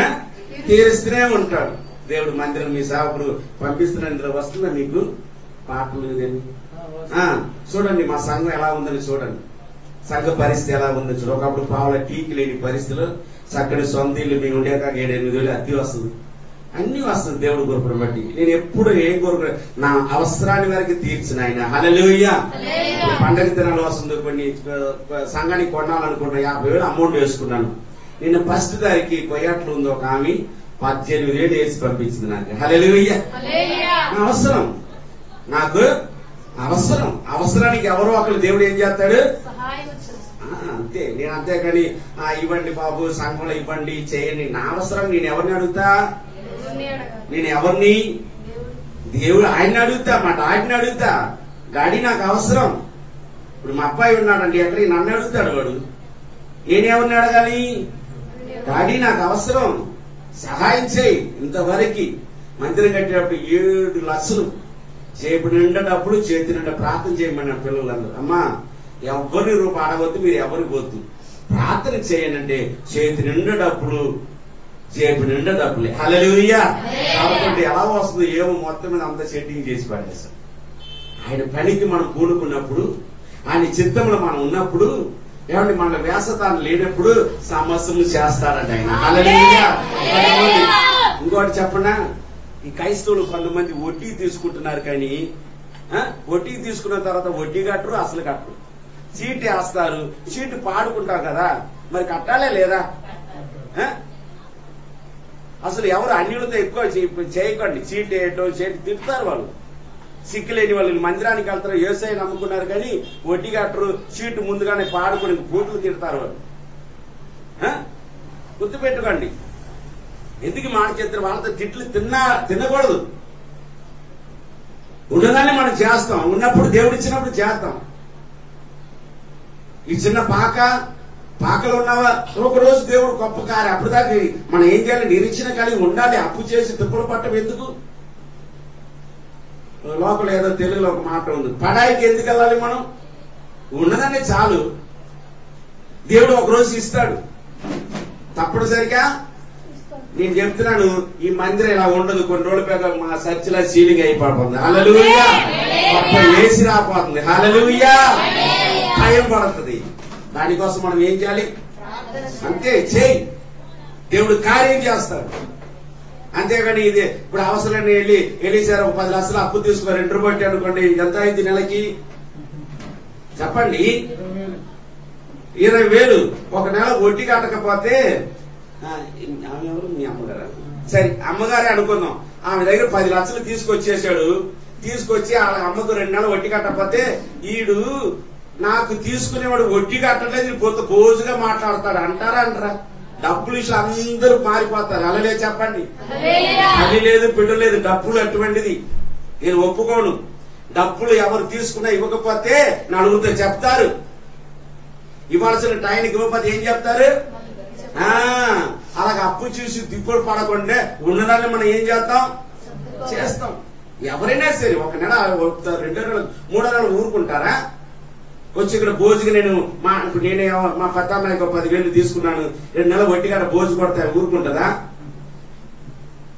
తీరుస్తూనే ఉంటాడు. దేవుడు మందిరం మీ సేవకుడు పంపిస్తున్నాడు. ఇందులో వస్తుందా మీకు పాటలు? చూడండి మా సంఘం ఎలా ఉందని చూడండి. సంఘ పరిస్థితి ఎలా ఉందో చూడండి. ఒకప్పుడు పావుల టీకి లేని పరిస్థితులు చక్కటి సొంత ఇల్లు మేము ఉండేక 7-8 వేలు అద్దె వస్తుంది. అన్ని వస్తుంది దేవుడు కోరుకుని బట్టి. నేను ఎప్పుడు ఏం కోరుకు నా అవసరాన్ని వరకు తీర్చిన ఆయన. హల్లెలూయా. పండగ దినాలు వస్తుంది, కొన్ని సంఘానికి కొనాలనుకుంటున్నా 50,000 అమౌంట్ వేసుకున్నాను. నిన్న ఫస్ట్ తారీఖు కొయ్యాట్లు ఉంది ఒక ఆమె 18,000 వేసి పంపించింది నాకు. హల్లెలూయా. అవసరం, నాకు అవసరం. అవసరానికి ఎవరో ఒకరు దేవుడు ఏం చేస్తాడు? అంతే. నేను అంతేకాని ఇవ్వండి బాబు సంఘంలో ఇవ్వండి చేయండి, నా అవసరం నేను ఎవరిని అడుగుతా? నేను ఎవరిని? దేవుడు ఆయన్ని అడుగుతా, మా డాడీని అడుగుతా. డాడీ నాకు అవసరం. ఇప్పుడు మా అబ్బాయి ఉన్నాడండి ఎక్కడికి, నన్ను అడుగుతాడు వాడు. నేనెవరిని అడగాలి? డాడీ నాకు అవసరం, సహాయం చేయి. ఇంతవరకు మందిరం కట్టేటప్పుడు 7 లక్షలు చేపు నిండా డబ్బులు, చేతి నిండా ప్రార్థన చేయమన్న పిల్లలందరూ. అమ్మా ఎవరిని రూపాయి అడగొద్దు, మీరు ఎవరికి పోద్దు, ప్రార్థన చేయండి అంటే చేతి నిండా డబ్బులు, చేపు నిండా డబ్బులే. హల్లెలూయా. కాబట్టి ఎలా వస్తుందో ఏమో మొత్తం మీద అంతా సెట్టింగ్ చేసి పడేస్తాం. ఆయన పనికి మనం కూడుకున్నప్పుడు, ఆయన చిత్తంలో మనం ఉన్నప్పుడు, ఏమంటే మన వేసతాన్ని లేనప్పుడు సమస్యలు చేస్తాడండి ఆయన. హల్లెలూయా. ఇంకో ఇంకోటి చెప్పనా, ఈ క్రైస్తవులు కొంతమంది వడ్డీ తీసుకుంటున్నారు, కానీ వడ్డీ తీసుకున్న తర్వాత వడ్డీ కట్టరు, అసలు కట్టరు. చీటీ వేస్తారు, చీటీ పాడుకుంటాం కదా, మరి కట్టాలే లేదా? అసలు ఎవరు అన్యులతో ఎక్కువ చేయకండి. చీటీ వేయటం చీటీ తిప్పుతారు వాళ్ళు. సిక్కులేని వాళ్ళు మందిరానికి వెళ్తారు, యేసయ్య నమ్ముకున్నారు కానీ వడ్డీ కట్టరు, చీటు ముందుగానే పాడుకుని బూట్లు తిడతారు వాళ్ళు. గుర్తుపెట్టుకోండి. ఎందుకు మాట చేస్తారు? వాళ్ళతో తిట్లు తినకూడదు. ఉన్నదాన్ని మనం చేస్తాం, ఉన్నప్పుడు దేవుడు ఇచ్చినప్పుడు చేస్తాం. ఈ చిన్న పాకలో ఉన్నవా ఒక రోజు దేవుడు గొప్ప కార్యం. అప్పుడు దాకా మనం ఏం చేయాలి? నిరీక్షణ కలిగి ఉండాలి. అప్పు చేసి తిప్పులు పట్టం ఎందుకు? లోపల ఏదో తెలుగులో ఒక మాట ఉంది, పడాయికి ఎందుకు వెళ్ళాలి? మనం ఉన్నదాన్ని చాలు. దేవుడు ఒకరోజు ఇస్తాడు. తప్పనిసరిగా నేను చెప్తున్నాను, ఈ మందిరం ఇలా ఉండదు. కొన్ని రోజుల పేద మా చర్చిలో సీలింగ్ అయిపోతుంది. హల్లెలూయా. గొప్ప వేసి రాపోతుంది. హల్లెలూయా. భయం పడుతుంది. దానికోసం మనం ఏం చేయాలి? అంతే చేయి, దేవుడు కార్యం చేస్తాడు. అంతేగాని ఇది ఇప్పుడు అవసరం వెళ్ళి సార్ ఒక 10 లక్షలు అప్పు తీసుకుని 2 రూపాయలు అనుకోండి, ఎంత అయింది నెలకి? చెప్పండి. 20,000. ఒక నెల వడ్డీ కట్టకపోతే ఆమె ఎవరు? మీ అమ్మగారు. సరే, అమ్మగారే అనుకుందాం. ఆమె దగ్గర 10 లక్షలు తీసుకొచ్చేసాడు. తీసుకొచ్చి ఆ అమ్మకు 2 నెలలు వడ్డీ కట్టకపోతే ఈడు నాకు తీసుకునేవాడు వడ్డీ కట్టలేదు, పోతే బోజుగా మాట్లాడతాడు. అంటారా? అంటారా? డబ్బులు ఇష్యూ అందరూ మారిపోతారు. అలాగే చెప్పండి. అది లేదు, బిడ్డ లేదు. డబ్బులు అటువంటిది నేను ఒప్పుకోను. డబ్బులు ఎవరు తీసుకున్నా ఇవ్వకపోతే నలుగురితో చెప్తారు. ఇవ్వాల్సిన టైంకి ఇవ్వకపోతే ఏం చెప్తారు? అలాగే అప్పు చూసి దిప్పులు పడకుండా ఉన్నదాన్ని మనం ఏం చేస్తాం. ఎవరైనా సరే 1 నెల, 2 నెలలు, 3 నెలలు ఊరుకుంటారా? వచ్చి ఇక్కడ భోజుగా నేను మా పెద్దమ్మాయికి 10,000 తీసుకున్నాను, 2 నెలలు వడ్డీ కాడ భోజు కొడతా, ఊరుకుంటుందా?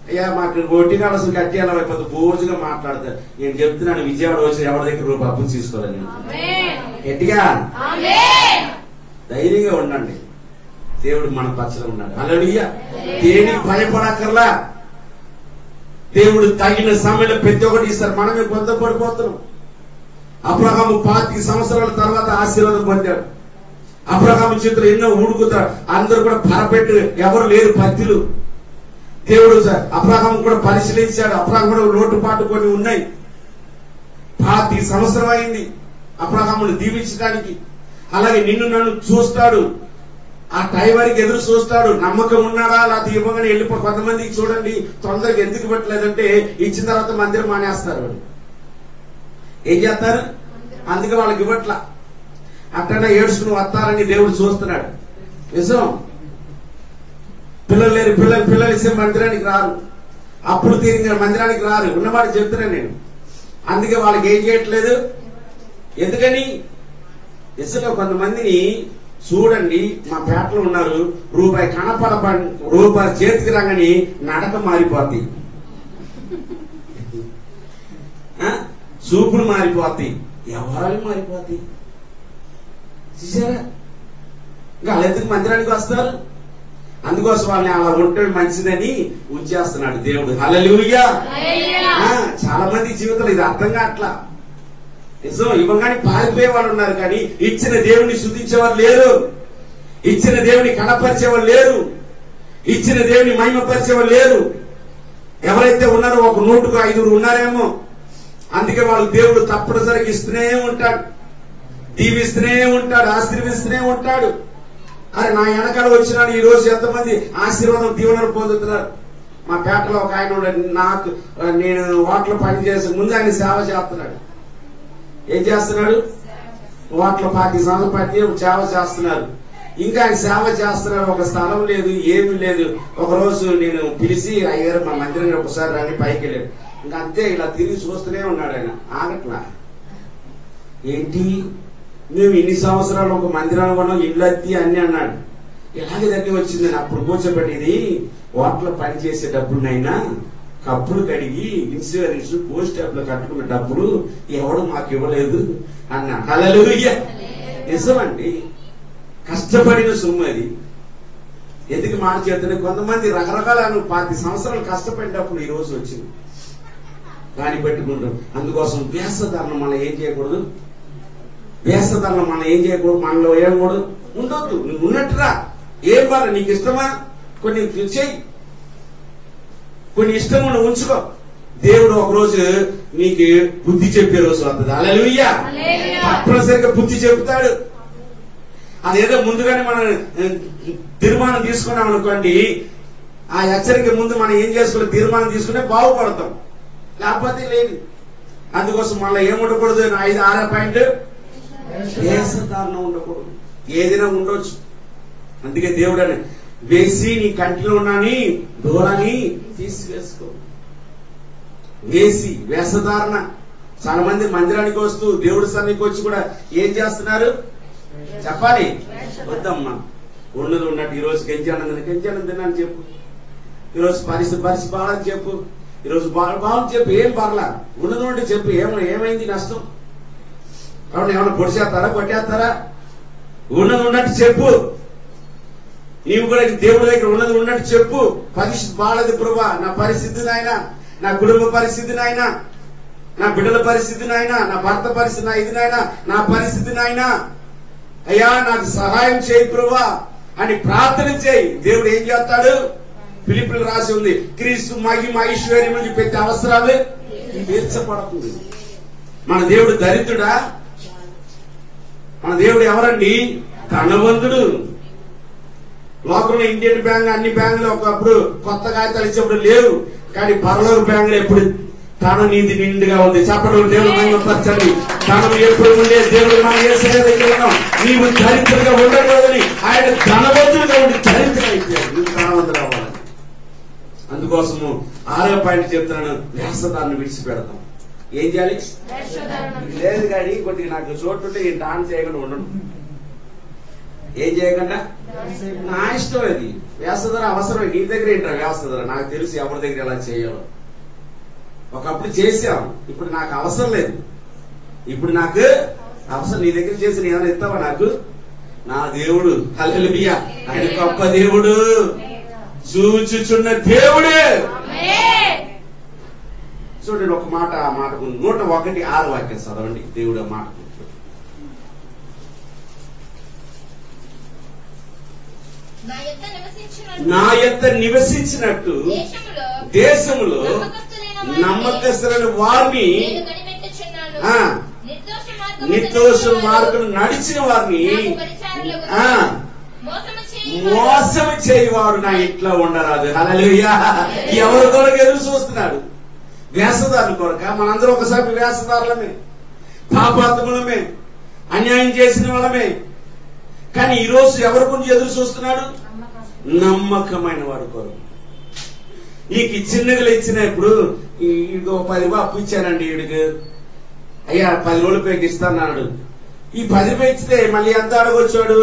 అయ్యా మాకు వడ్డీ కాడ అసలు కట్టేయాలి అయిపోతుంది, భోజుగా మాట్లాడతారు. నేను చెప్తున్నాను, విజయవాడ వచ్చి ఎవరి దగ్గర రూపాయి అప్పు తీసుకోవాలి. గట్టిగా ధైర్యంగా ఉండండి. దేవుడు మన పచ్చలో ఉన్నాడు. హల్లెలూయా. దేనికి భయపడక్కర్లా. దేవుడు తగిన సమయంలో ప్రతి ఒక్కటి ఇస్తారు. మనమే పొందపడిపోతున్నాం. అబ్రహాము 25 సంవత్సరాల తర్వాత ఆశీర్వాదం పొందాడు. అబ్రహాము చేతులు ఎన్నో ఊడుకుతాడు. అందరూ కూడా పరపెట్టు, ఎవరు లేరు పత్తులు. దేవుడు అబ్రహాము కూడా పరిశీలించాడు. అబ్రహాం కూడా లోటుపాటు కొన్ని ఉన్నాయి. 25 సంవత్సరం అయింది అబ్రహామును దీవించడానికి. అలాగే నిన్ను నన్ను చూస్తాడు. ఆ టైం వరకు ఎదురు చూస్తాడు. నమ్మకం ఉన్నాడా? లేకపోతే ఇవ్వగానే వెళ్ళిపో. కొంతమందికి చూడండి, తొందరగా ఎందుకు పెట్టలేదంటే ఇచ్చిన తర్వాత మందిరం మానేస్తారు. ఏం చేస్తారు? అందుకే వాళ్ళకి ఇవ్వట్లా. అట్టనే ఏడ్చుకుని వస్తారని దేవుడు చూస్తున్నాడు. నిజం. పిల్లలు లేరు, పిల్లలు ఇస్తే మందిరానికి రారు. అప్పుడు తీరిన మందిరానికి రారు. ఉన్నవాడు చెప్తున్నాను నేను. అందుకే వాళ్ళకి ఏం చేయట్లేదు. ఎందుకని? నిజంగా కొంతమందిని చూడండి, మా పేటలో ఉన్నారు, రూపాయి రూపాయి చేతికి రాగానే నడక మారిపోద్ది, చూపులు మారిపోతాయి, వ్యవహారాలు మారిపోతాయి. చూసారా? ఇంకా వాళ్ళెందుకు మందిరానికి వస్తారు? అందుకోసం వాళ్ళని అలా ఉంటే మంచిదని ఉంచేస్తున్నాడు దేవుడు. హల్లెలూయా. చాలా మంది జీవితంలో ఇది అర్థం కావట్లా. నిజం. ఇవ్వగానే పారిపోయే వాళ్ళు ఉన్నారు, కానీ ఇచ్చిన దేవుని స్తుతించేవారు లేరు. ఇచ్చిన దేవుని కనపరిచేవారు లేరు. ఇచ్చిన దేవుని మహిమపరిచేవారు లేరు. ఎవరైతే ఉన్నారో ఒక 100కు 5 ఉన్నారేమో. అందుకే వాళ్ళు దేవుడు తప్పనిసరిగా ఇస్తూనే ఉంటాడు, దీవిస్తూనే ఉంటాడు, ఆశీర్వదిస్తూనే ఉంటాడు. అరే నా వెనకాల వచ్చినాడు ఈ రోజు ఎంతమంది ఆశీర్వాదం దీవెనలు పొందుతున్నారు. మా పేటలో ఒక ఆయన నాకు నేను హోటల్ పని చేసే ముందు ఆయన సేవ చేస్తున్నాడు. ఏం చేస్తున్నాడు? హోటల్ 25 సంవత్సరాలు పట్టి సేవ చేస్తున్నారు. ఇంకా ఆయన సేవ చేస్తున్నారు. ఒక స్థలం లేదు, ఏమీ లేదు. ఒక రోజు నేను పిలిచి, అయ్యారు మా మందిరం ఒకసారి రాని పైకి వెళ్ళాడు. ఇంకా అంతే, ఇలా తిరిగి చూస్తూనే ఉన్నాడు. ఆయన ఆగట్లా. ఏంటి మేము ఇన్ని సంవత్సరాలు ఒక మందిరాలు కొన్నాం, ఇల్లు అత్తి అన్ని అన్నాడు. ఎలాగే దగ్గర వచ్చిందని అప్పుడు కూర్చోబెట్టేది హోటల్ పని చేసే డబ్బులనైనా కప్పులు కడిగి ఇన్సూరెన్స్ పోస్ట్ ఆఫ్ లో కట్టుకున్న డబ్బులు ఎవడు మాకు ఇవ్వలేదు అన్నా. హల్లెలూయా. నిజమండి. కష్టపడిన సొమ్ము అది. ఎందుకు మాట చేస్తున్నా, కొంతమంది రకరకాల 10 సంవత్సరాలు కష్టపడినప్పుడు ఈ రోజు వచ్చింది దాన్ని పెట్టుకుంటాం. అందుకోసం వేషధారణ మనం ఏం చేయకూడదు, వేషధారణ మనం ఏం చేయకూడదు, మనలో ఏమకూడదు, ఉండొద్దు. నువ్వు ఉన్నట్టురా, ఏం బాధ, నీకు ఇష్టమా కొన్ని చెయ్యి, కొన్ని ఇష్టం నువ్వు ఉంచుకో. దేవుడు ఒకరోజు నీకు బుద్ధి చెప్పే రోజు వస్తుంది. హల్లెలూయా. తప్పనిసరిగా బుద్ధి చెబుతాడు. అదేదో ముందుగానే మనం తీర్మానం తీసుకున్నాం అనుకోండి, ఆ హెచ్చరిక ముందు మనం ఏం చేసుకుని తీర్మానం తీసుకుంటే బాగుపడతాం, లేకపోతే లేదు. అందుకోసం మళ్ళీ ఏం ఉండకూడదు, 5-6 పాయింట్ వేషధారణ ఉండకూడదు. ఏదైనా ఉండొచ్చు. అందుకే దేవుడు అని వేసి నీ కంటిలో ఉన్నాని దూరాన్ని తీసివేసుకో. వేసి వేషధారణ. చాలా మంది మందిరానికి వస్తూ దేవుడి సన్నిధికి వచ్చి కూడా ఏం చేస్తున్నారు చెప్పాలి. వద్దమ్మా, ఉన్నది ఉన్నట్టు ఈరోజు గెంజానందని అని చెప్పు. ఈరోజు పరిస్థితి బాగాలని చెప్పు. ఈరోజు బాగుంది చెప్పు, ఏం పర్లా, ఉన్నది ఉంటే చెప్పు. ఏమైంది నష్టం? కాబట్టి ఏమన్నా పొడిచేస్తారా, కొట్టేస్తారా? ఉన్నది ఉన్నట్టు చెప్పు. నీవు కూడా దేవుడి దగ్గర ఉన్నది ఉన్నట్టు చెప్పు. పరిస్థితి బాగాలేదు ప్రభువా, నా పరిస్థితి నాయనా, నా కుటుంబ పరిస్థితి నాయనా, నా బిడ్డల పరిస్థితి నాయనా, నా భర్త పరిస్థితి నా ఇది నాయనా, నా పరిస్థితి నాయనా, అయ్యా నాకు సహాయం చేయి ప్రభువా అని ప్రార్థన చేయి. దేవుడు ఏం చేస్తాడు? ఫిలిప్పీయులకు రాసి ఉంది, క్రీస్తు మహిమ ఐశ్వర్యం నుంచి ప్రతి అవసరాలు తీర్చబడుతుంది. మన దేవుడు దరిద్రుడా? మన దేవుడు ఎవరండి? ధనవంతుడు. లోకంలో ఇండియన్ బ్యాంక్, అన్ని బ్యాంకులు ఒకప్పుడు కొత్త కాగితాలు ఇచ్చేప్పుడు లేవు, కానీ పరలోక బ్యాంకులు ఎప్పుడు తన నీతి నిండుగా ఉంది. చెప్పడం దేవుడు మహిమపరచండి. ధనం ఎప్పుడు ఉండే దేవుడు మనం యేసయ్య దగ్గర ఉన్నాం. నీవు దరిద్రంగా ఉండకూడదని ఆయన ధనవంతుడిగా ఉండి దరిద్రం అయిపోయాడు. నువ్వు ధనవంతుడు అవ్వాలని. అందుకోసము 6వ పాయింట్ చెప్తున్నాను, వేషధారణ విడిచిపెడతాం. ఏం చేయాలి? లేదు కానీ కొద్దిగా నాకు చోటు ఉంటే ఈ డాన్స్ చేయకుండా ఉండను. ఏం చేయకుండా నా ఇష్టం. అది వేషధారణ అవసరం. నీ దగ్గర ఏంటా వేషధారణ? నాకు తెలుసు ఎవరి దగ్గర ఎలా చేయాలో. ఒకప్పుడు చేశాం, ఇప్పుడు నాకు అవసరం లేదు. ఇప్పుడు నాకు అవసరం. నీ దగ్గర చేసి నీ ఏమైనా ఇస్తావా నాకు? నా దేవుడు హల్లెలూయా, ఆయన గొప్ప దేవుడు, చూచుచున్న దేవుడే. చూడండి ఒక మాట, ఆ మాటకు 101:6 వాక్యం చదవండి. దేవుడు ఆ మాట నా యొక్క నివసించినట్టు దేశములో నమ్మకస్తులైన వారిని, నిర్దోష మార్గం నడిచిన వారిని మోసం చేయవాడు నా ఇంట్లో ఉండరాదు. హల్లెలూయా. ఎవరి కొరకు ఎదురు చూస్తున్నాడు? వేషధారుల కొరక? మనందరూ ఒకసారి వేషధారులమే, పాపాత్ములమే, అన్యాయం చేసిన వాళ్ళమే. కానీ ఈ రోజు ఎవరి గురించి ఎదురు చూస్తున్నాడు? నమ్మకమైన వాడి కొరకు. నీకు చిన్నగా ఇచ్చినప్పుడు ఇంకో 10 రూపాయలు అప్పు ఇచ్చానండి వీడికి, అయ్యా 10 రోజుల పైకి ఇస్తాన్నాడు. ఈ 10 రూపాయలు ఇస్తే మళ్ళీ ఎంత అడగొచ్చాడు?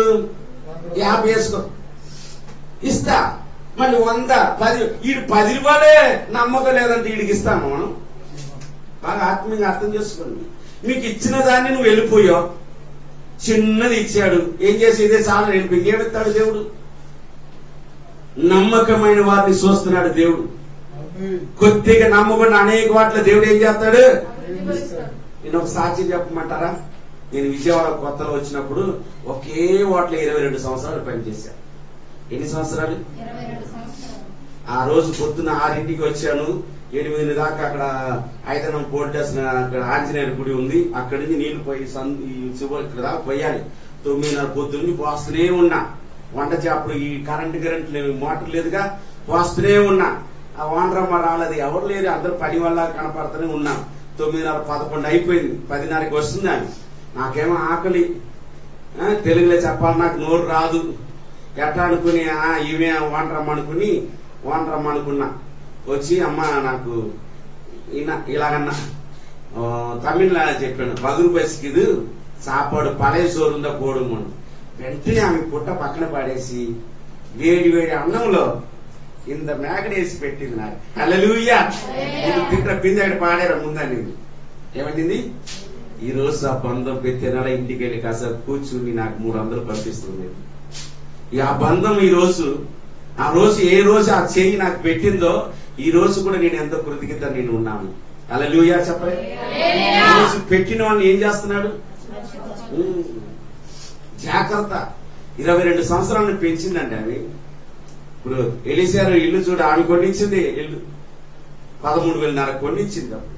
50 వేసుకో ఇస్తా. మళ్ళీ 100, 10. వీడు 10 రూపాయలే నమ్మకం లేదంటే వీడికి ఇస్తాను. మనం బాగా ఆత్మీయంగా అర్థం చేసుకోండి. మీకు ఇచ్చిన దాన్ని నువ్వు వెళ్ళిపోయావు, చిన్నది ఇచ్చాడు, ఏం చేసి ఇదే చాలా వెళ్ళిపోయి ఏమిస్తాడు దేవుడు? నమ్మకమైన వారిని చూస్తున్నాడు దేవుడు. కొద్దిగా నమ్మకుండా అనేక వాటిలో దేవుడు ఏం చేస్తాడు? నేను ఒక సాక్షి చెప్పమంటారా? నేను విజయవాడ కొత్తలో వచ్చినప్పుడు ఒకే ఓట్ల 22 సంవత్సరాలు పనిచేశాను. ఎన్ని సంవత్సరాలు? ఆ రోజు పొద్దున్న 6ంటికి వచ్చాను, 8 దాకా అక్కడ ఐదనం పోర్టేసిన అక్కడ ఆంజనేయుల గుడి ఉంది, అక్కడి నుంచి నీళ్లు పోయి ఇక్కడ దాకా పోయాలి. 9:30 పొద్దున్న పోస్తూనే ఉన్నా. వంట చేపలు ఈ కరెంట్ లేవు, మోటార్ లేదుగా, పోస్తూనే ఉన్నా. ఆ ఓనరమ్మ రాలేదు, ఎవరు లేరు, అందరూ పని వల్ల కనపడుతూనే ఉన్నా. 9:30, 11 అయిపోయింది. 10:30కి వస్తుంది అని. నాకేమో ఆకలి, తెలుగులో చెప్పాలి, నాకు నోరు రాదు. ఎట్లా అనుకుని ఇవే ఓనరమ్మ అనుకున్నా. వచ్చి అమ్మ నాకు ఇలాగన్నా తమిళ్లో చెప్పాను, పగురు బస్కిది సాపాడు పழைయ సోరుందా పోడుమను. వెంటనే ఆమె పుట్ట పక్కన పడేసి వేడి వేడి అన్నంలో ఇంత మేకడేసి పెట్టింది నాకు. హల్లెలూయా. తింటే పిందెడు పాడారు ముందని. ఏమంటుంది? ఈ రోజు ఆ బంధం పెట్టిన ఇంటికి వెళ్ళి కాసేపు కూర్చుని నాకు 300 పంపిస్తుంది. ఆ బంధం ఈ రోజు ఆ రోజు ఏ రోజు ఆ చేయి నాకు పెట్టిందో ఈ రోజు కూడా నేను ఎంతో కృతజ్ఞత నేను ఉన్నాను. హల్లెలూయా చెప్పండి. ఈ రోజు పెట్టిన వాళ్ళని ఏం చేస్తున్నాడు? జాగ్రత్త. 22 సంవత్సరాలను పెంచిందండి అవి. ఇప్పుడు ఎలీశారు ఇల్లు చూడ ఆమె కొనిచ్చింది, ఇల్లు 13,500 కొనిచ్చింది. అప్పుడు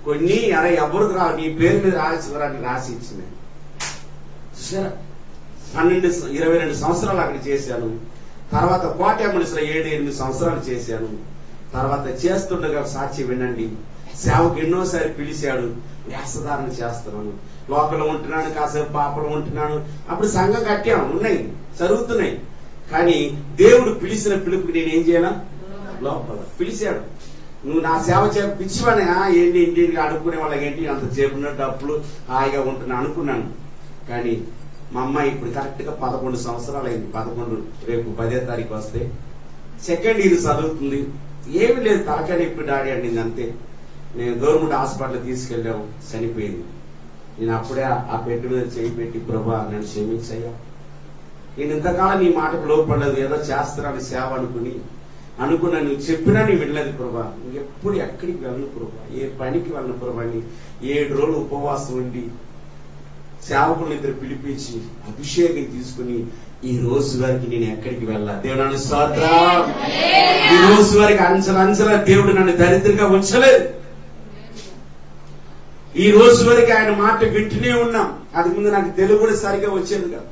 కొన్ని అరే ఎవరికి రా నీ పేరు మీద రాసి రాసి ఇచ్చింది. చూసారా? 22 సంవత్సరాలు అక్కడ చేశాను. తర్వాత కోటెమ్మనిసలో 7-8 సంవత్సరాలు చేశాను. తర్వాత చేస్తుండగా సాక్షి వినండి, సేవకు ఎన్నోసారి పిలిచాడు, వేషధారణ చేస్తున్నాను, లోపల ఉంటున్నాను, కాసేపు పాపలు ఉంటున్నాను. అప్పుడు సంఘం కట్టాము, ఉన్నాయి, జరుగుతున్నాయి. కానీ దేవుడు పిలిచిన పిలుపుకి నేనేం చేయాలా? లోపల పిలిచాడు. నువ్వు నా సేవ పిచ్చివని ఏంటి ఇంటికి అడుక్కునే వాళ్ళకి ఏంటి అంత చేపున్న డబ్బులు హాయిగా ఉంటున్నా అనుకున్నాను. కానీ మా అమ్మాయి ఇప్పుడు కరెక్ట్ గా 11 సంవత్సరాలు అయింది. 11 రేపు 10వ తారీఖు వస్తే 2nd ఇయర్ చదువుతుంది. ఏమి లేదు, తలకాయ నొప్పి డాడీ అనింది అంతే. నేను గవర్నమెంట్ హాస్పిటల్ తీసుకెళ్ళాము, చనిపోయింది. నేను అప్పుడే ఆ పెట్టి మీద చేయి పెట్టి, ప్రభా నన్ను క్షమించయ్యా, నేను ఇంతకాలం నీ మాటకు లోపడలేదు, ఏదో చేస్తున్నాను సేవ అనుకున్నా, నువ్వు చెప్పినా నీ వినలేదు ప్రభా. ఎప్పుడు ఎక్కడికి వెళ్ళను ప్రభా, ఏ పనికి వెళ్ళను ప్రభా. 7 రోజులు ఉపవాసం ఉండి సేవకులను ఇద్దరు పిలిపించి అభిషేకం తీసుకుని ఈ రోజు వరకు నేను ఎక్కడికి వెళ్ళా. దేవుడు స్తోత్రం. ఈ రోజు వరకు అంచలంచల దేవుడు నన్ను దరిద్రంగా ఉంచలేదు. ఈ రోజు వరకు ఆయన మాట వింటూనే ఉన్నాం. అది ముందు నాకు తెలుగు కూడా సరిగా వచ్చేది కాదు.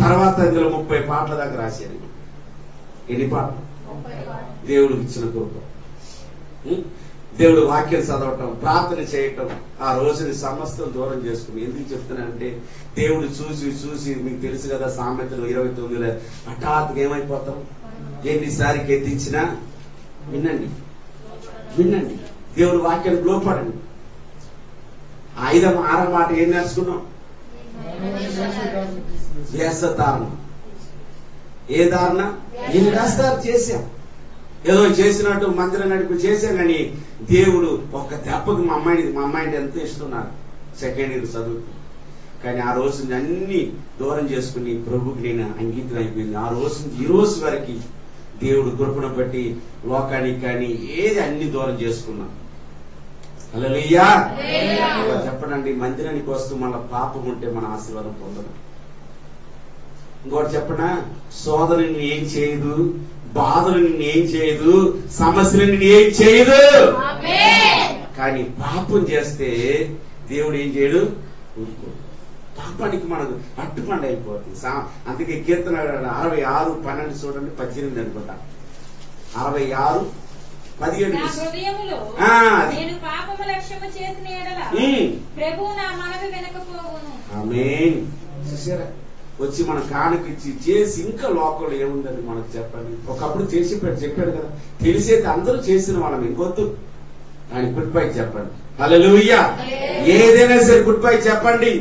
తర్వాత ఇందులో 30 పాటల దాకా రాశాను. ఎన్ని పాటలు? దేవుడికి ఇచ్చిన కృప. దేవుడు వాక్యం చదవటం, ప్రార్థన చేయటం, ఆ రోజుని సమస్తం దూరం చేసుకుని. ఎందుకు చెప్తున్నానంటే దేవుడు చూసి మీకు తెలుసు కదా, సామెతలు 29లో హఠాత్తుగా ఏమైపోతాం, ఎన్నిసారికి ఎత్తించినా వినండి. దేవుడు వాక్యానికి లోపడండి. 6వ మాట ఏం నేర్చుకున్నాం? వేషధారణ. ఏ ధారణ? ఎన్ని రాస్తారు చేశాం, ఏదో చేసినట్టు మందిరం నడిపి చేశాం. కానీ దేవుడు ఒక్క దెబ్బకి మా అమ్మాయిని ఎంతో ఇష్టం నాకు, 2nd ఇయర్ చదువుతుంది. కానీ ఆ రోజు అన్ని దూరం చేసుకుని ప్రభుకి నేను అంకితం అయిపోయింది. ఆ రోజు ఈ రోజు వరకు దేవుడు కృపను బట్టి లోకానికి కానీ ఏది అన్ని దూరం చేసుకున్నా. హల్లెలూయా చెప్పనండి. మందిరానికి వస్తూ మన పాపం ఉంటే మన ఆశీర్వాదం పొందడం. ఇంకోటి చెప్పనా, సోదరు నిన్ను ఏం చేయదు, బాధలు నిన్ను ఏం చేయదు, సమస్యలు నిన్ను ఏం చేయదు. కానీ పాపం చేస్తే దేవుడు ఏం చేయడు, పాపానికి మనకు అట్టుపండి అయిపోతుంది. అందుకే కీర్తన 66:12 చూడండి, 18 అనుకుంటా. 66:17 ఆమేన్. చూసారా? వచ్చి మన కానుకిచ్చి చేసి ఇంకా లోకంలో ఏముందని మనకు చెప్పండి. ఒకప్పుడు చేసి చెప్పాడు కదా, తెలిసేది అందరూ చేసిన వాళ్ళం. ఇంకొద్దు ఆయన గుడ్ బై చెప్పండి. హల్లెలూయా. ఏదైనా సరే గుడ్ బై చెప్పండి.